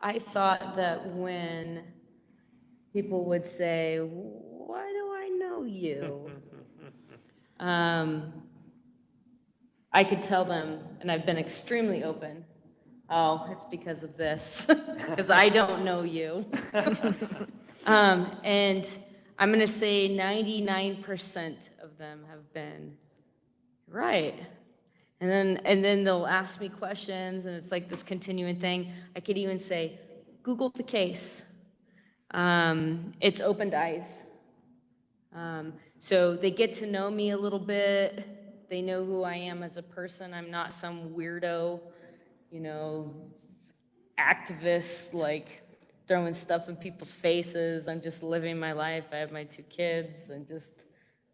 I thought that when people would say, why do I know you? I could tell them, and I've been extremely open, oh, it's because of this, because I don't know you. And I'm going to say 99% of them have been right. And then they'll ask me questions, and it's like this continuing thing. I could even say, Google the case. It's opened eyes. So they get to know me a little bit. They know who I am as a person. I'm not some weirdo, activist, like throwing stuff in people's faces. I'm just living my life. I have my 2 kids. I'm just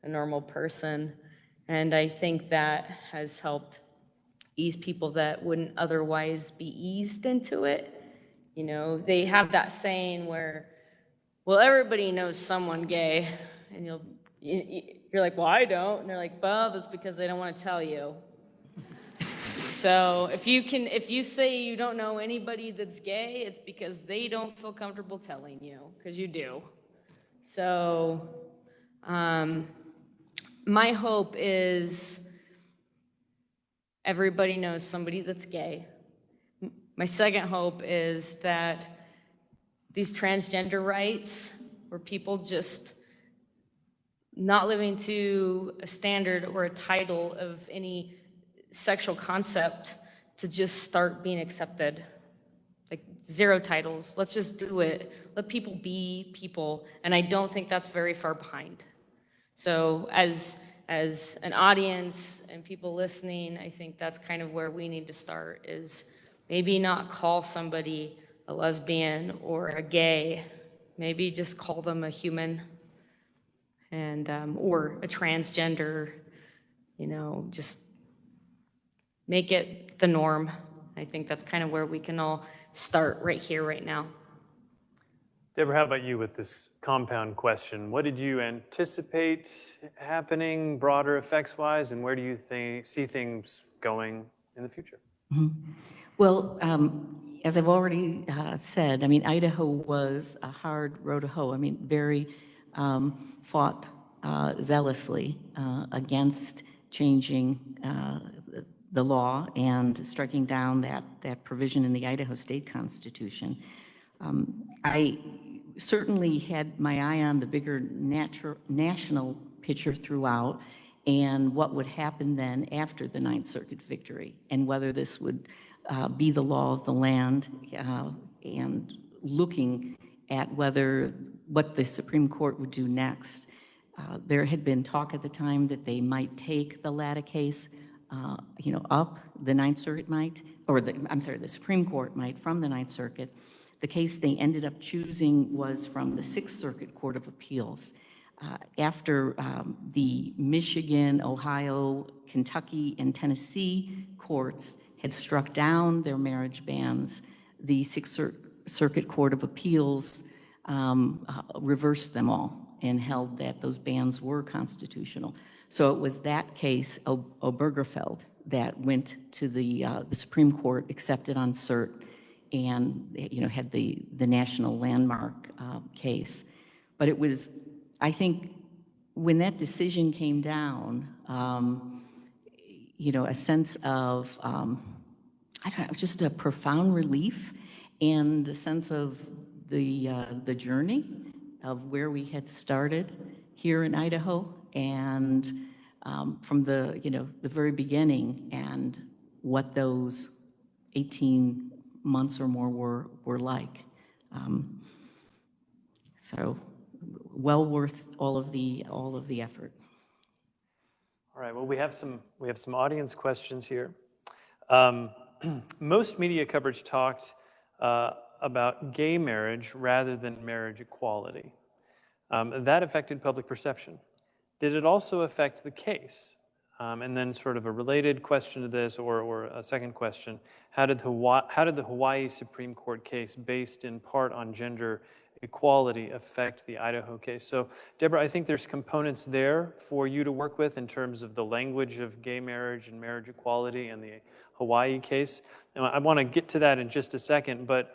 a normal person. And I think that has helped ease people that wouldn't otherwise be eased into it. They have that saying where, well, everybody knows someone gay, and you're like, well, I don't, and they're like, well, that's because they don't want to tell you. So if you say you don't know anybody that's gay, it's because they don't feel comfortable telling you, because you do. So my hope is everybody knows somebody that's gay. My second hope is that these transgender rights, where people just not living to a standard or a title of any sexual concept, to just start being accepted. Like 0 titles, let's just do it. Let people be people, and I don't think that's very far behind. So as an audience and people listening, I think that's kind of where we need to start, is maybe not call somebody a lesbian or a gay, maybe just call them a human, and or a transgender, just make it the norm. I think that's kind of where we can all start right here, right now. Deborah, how about you with this compound question? What did you anticipate happening, broader effects-wise, and where do you see things going in the future? Well, as I've already said, I mean, Idaho was a hard row to hoe. I mean, very fought zealously against changing the law and striking down that provision in the Idaho State Constitution. I certainly had my eye on the bigger national picture throughout, and what would happen then after the Ninth Circuit victory, and whether this would be the law of the land, and looking at what the Supreme Court would do next. There had been talk at the time that they might take the Latta case, up. The Ninth Circuit might, or the Supreme Court might, from the Ninth Circuit. The case they ended up choosing was from the Sixth Circuit Court of Appeals. After the Michigan, Ohio, Kentucky, and Tennessee courts had struck down their marriage bans, the Sixth Circuit Court of Appeals reversed them all and held that those bans were constitutional. So it was that case, Obergefell, that went to the Supreme Court, accepted on cert, and had the national landmark case. But it was, I think, when that decision came down, a sense of I don't know, just a profound relief, and a sense of the journey of where we had started here in Idaho, and from the very beginning, and what those 18 months or more were like. So well worth all of the effort. All right, well, we have some audience questions here. Most media coverage talked about gay marriage rather than marriage equality. That affected public perception. Did it also affect the case? And then sort of a related question to this, or a second question, how did the Hawaii Supreme Court case, based in part on gender equality affect the Idaho case? So, Deborah, I think there's components there for you to work with in terms of the language of gay marriage and marriage equality and the Hawaii case. And I want to get to that in just a second, but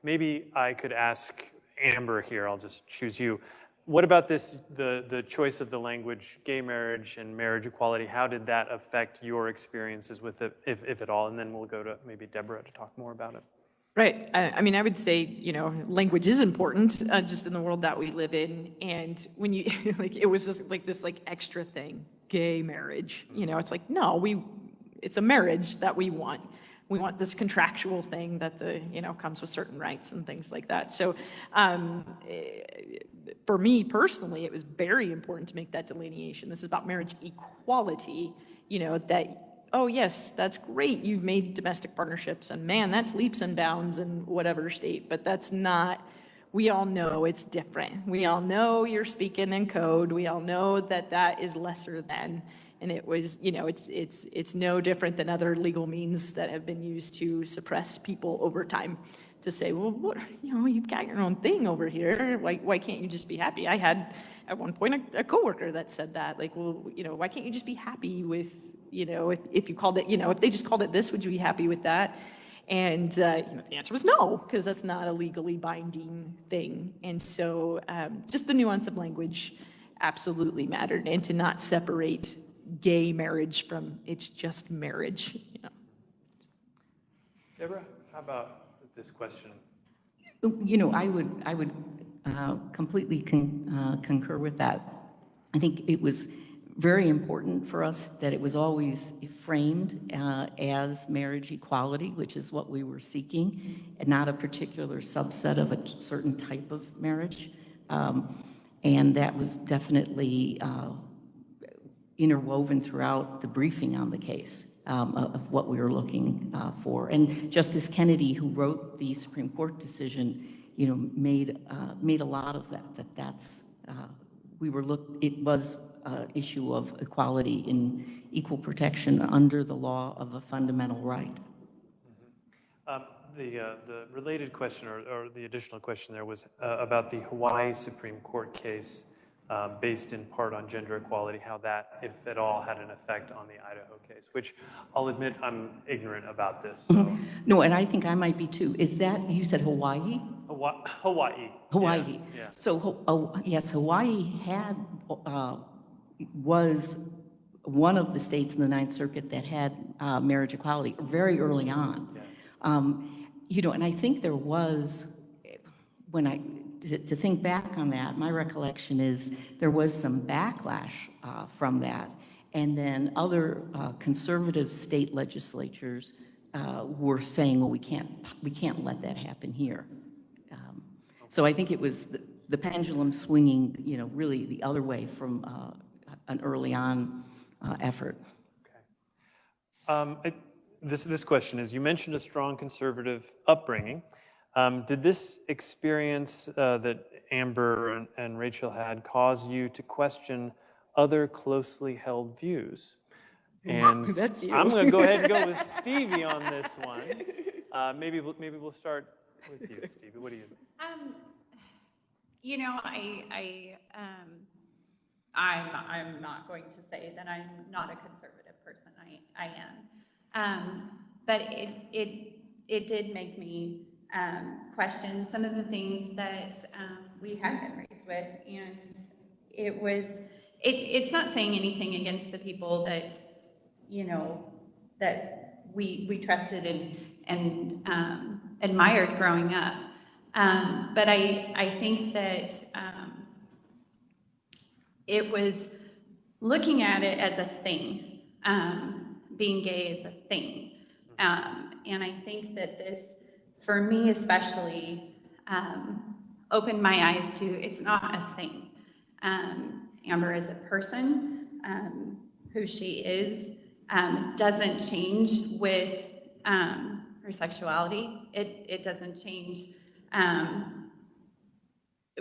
maybe I could ask Amber here, I'll just choose you. What about this, the choice of the language, gay marriage and marriage equality? How did that affect your experiences with it, if at all? And then we'll go to maybe Deborah to talk more about it. Right. I mean, I would say, language is important just in the world that we live in. And when you, it was just this extra thing, gay marriage, it's like, no, it's a marriage that we want. We want this contractual thing that comes with certain rights and things like that. So for me personally, it was very important to make that delineation. This is about marriage equality, that, oh yes, that's great, you've made domestic partnerships, and man, that's leaps and bounds in whatever state, but that's not, we all know it's different. We all know you're speaking in code. We all know that is lesser than. And it was, it's no different than other legal means that have been used to suppress people over time, to say, well, what, you've got your own thing over here. Why can't you just be happy? I had at one point a coworker that said that, well, why can't you just be happy with, if you called it, if they just called it this, would you be happy with that? And the answer was no, because that's not a legally binding thing. And so just the nuance of language absolutely mattered, and to not separate gay marriage from it's just marriage. Deborah, how about this question? I would completely concur with that. I think it was very important for us that it was always framed as marriage equality, which is what we were seeking, and not a particular subset of a certain type of marriage. And that was definitely interwoven throughout the briefing on the case of what we were looking for. And Justice Kennedy, who wrote the Supreme Court decision, made a lot of that's it was an issue of equality in equal protection under the law of a fundamental right. The related question, or the additional question there, was about the Hawaii Supreme Court case based in part on gender equality, how that, if at all, had an effect on the Idaho case, which I'll admit I'm ignorant about this. So. No, and I think I might be too. Is that, you said Hawaii? Hawaii. Hawaii. Yeah. So, yes, Hawaii was one of the states in the Ninth Circuit that had marriage equality very early on. Yeah. And I think there was, to think back on that, my recollection is there was some backlash from that. And then other conservative state legislatures were saying, well, we can't let that happen here. So I think it was the pendulum swinging, really the other way from an early on effort. Okay. This question is, you mentioned a strong conservative upbringing. Did this experience that Amber and Rachel had cause you to question other closely held views? And that's you. I'm going to go ahead and go with Stevie on this one. Maybe we'll start with you, Stevie. What do you think? I'm not going to say that I'm not a conservative person. I am. But it did make me question some of the things that we had been raised with, and it's not saying anything against the people that that we trusted and admired growing up, but I think that it was looking at it as a thing, being gay is a thing, and I think that this, for me especially, opened my eyes to it's not a thing. Amber is a person, who she is, doesn't change with her sexuality. It doesn't change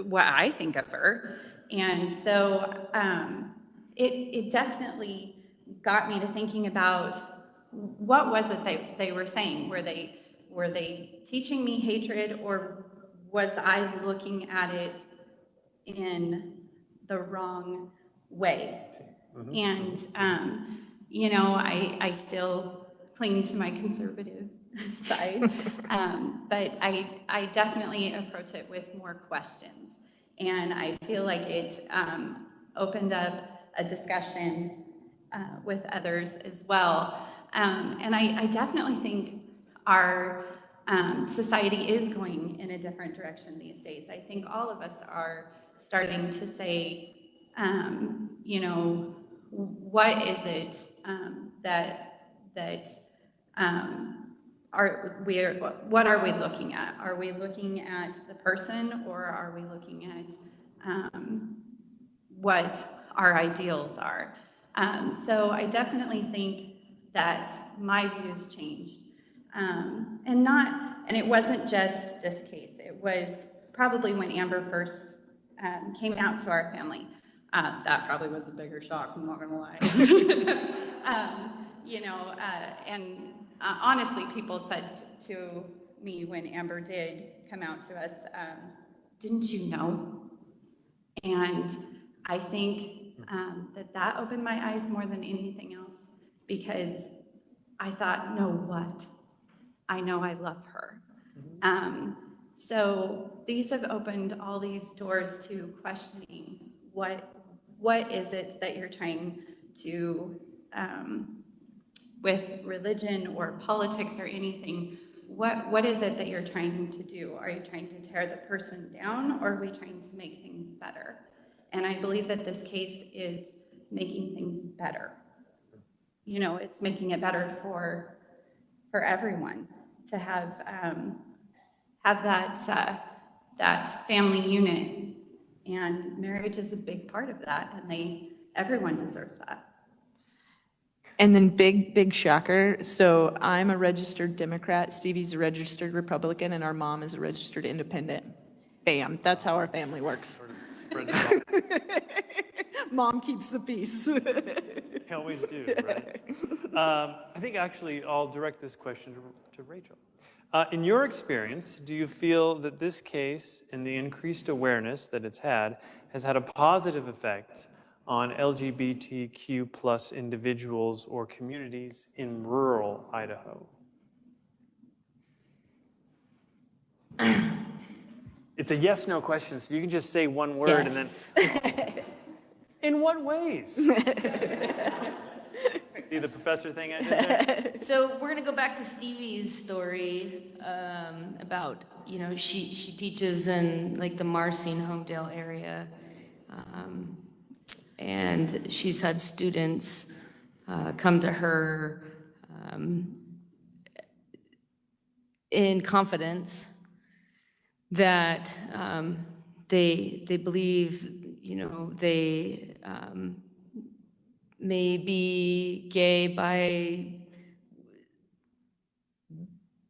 what I think of her. And so it definitely got me to thinking about what was it they were saying. Were they teaching me hatred, or was I looking at it in the wrong way? And, you know, I still cling to my conservative side, but I definitely approach it with more questions. And I feel like it opened up a discussion with others as well. And I definitely think our society is going in a different direction these days. I think all of us are starting to say, you know, what is it what are we looking at? Are we looking at the person, or are we looking at what our ideals are? So I definitely think that my views changed. And it wasn't just this case. It was probably when Amber first came out to our family. That probably was a bigger shock, I'm not gonna lie. You know, and honestly, people said to me when Amber did come out to us, didn't you know? And I think that opened my eyes more than anything else, because I thought, no, what? I know I love her. So these have opened all these doors to questioning what is it that you're trying to, with religion or politics or anything, what is it that you're trying to do? Are you trying to tear the person down, or are we trying to make things better? And I believe that this case is making things better. You know, it's making it better for everyone to have that family unit, and marriage is a big part of that, and everyone deserves that. And then big shocker. So I'm a registered Democrat, Stevie's a registered Republican, and our mom is a registered independent. Bam, that's how our family works. Mom keeps the peace. They always do, right? I think actually I'll direct this question to Rachel. In your experience, do you feel that this case and the increased awareness that it's had has had a positive effect on LGBTQ plus individuals or communities in rural Idaho? It's a yes/no question, so you can just say one word and then. In what ways? See the professor thing I did there? So we're gonna go back to Stevie's story about, you know, she teaches in like the Marcine Homedale area, and she's had students come to her in confidence that they believe, you know, they may be gay, bi,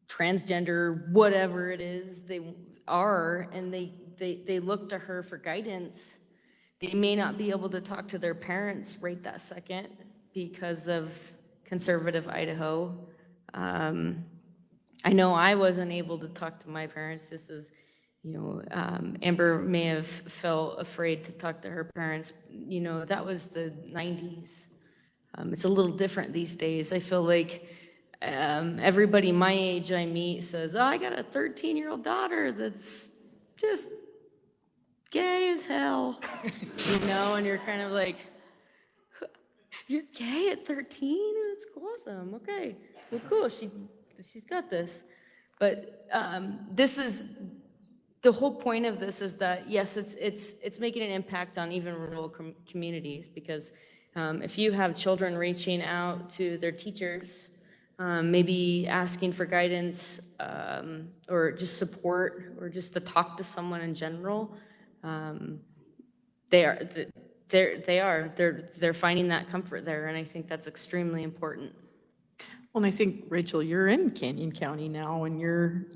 transgender, whatever it is they are, and they look to her for guidance. They may not be able to talk to their parents right that second because of conservative Idaho. I know I wasn't able to talk to my parents, just as, you know, Amber may have felt afraid to talk to her parents. You know, that was the 90s. It's a little different these days. I feel like everybody my age I meet says, oh, I got a 13-year-old daughter that's just gay as hell. You know, and you're kind of like, you're gay at 13? That's awesome. Okay, well, cool. She's got this. But this is, the whole point of this is that, yes, it's making an impact on even rural communities, because if you have children reaching out to their teachers, maybe asking for guidance or just support, or just to talk to someone in general, they're finding that comfort there, and I think that's extremely important. Well, and I think, Rachel, you're in Canyon County now, and you're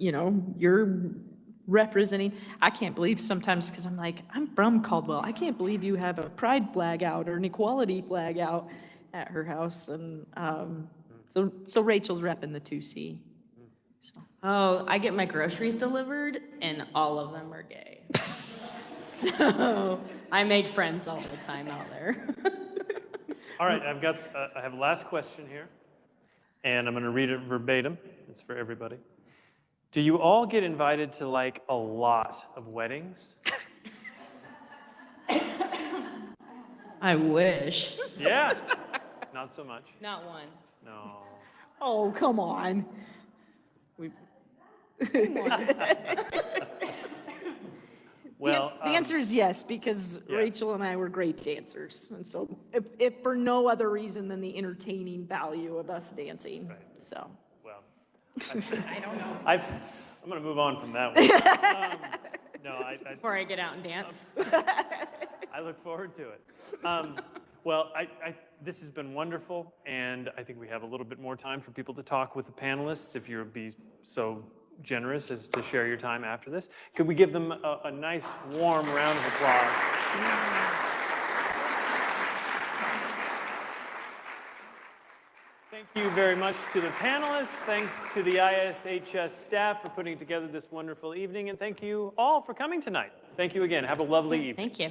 representing. I can't believe sometimes, because I'm like, I'm from Caldwell. I can't believe you have a pride flag out or an equality flag out at her house. And so Rachel's repping the 2C. So. Oh, I get my groceries delivered, and all of them are gay. So I make friends all the time out there. All right, I have a last question here, and I'm going to read it verbatim. It's for everybody. Do you all get invited to like a lot of weddings? I wish. Yeah. Not so much. Not one. No. Oh, come on. Well, The answer is yes, because yeah. Rachel and I were great dancers. And so if for no other reason than the entertaining value of us dancing, Right. so. Well, I don't know. I'm going to move on from that one. No, Before I get out and dance. I look forward to it. Well, this has been wonderful, and I think we have a little bit more time for people to talk with the panelists, if you'd be so generous as to share your time after this. Could we give them a nice, warm round of applause? Thank you very much to the panelists. Thanks to the ISHS staff for putting together this wonderful evening, and thank you all for coming tonight. Thank you again. Have a lovely evening. Thank you.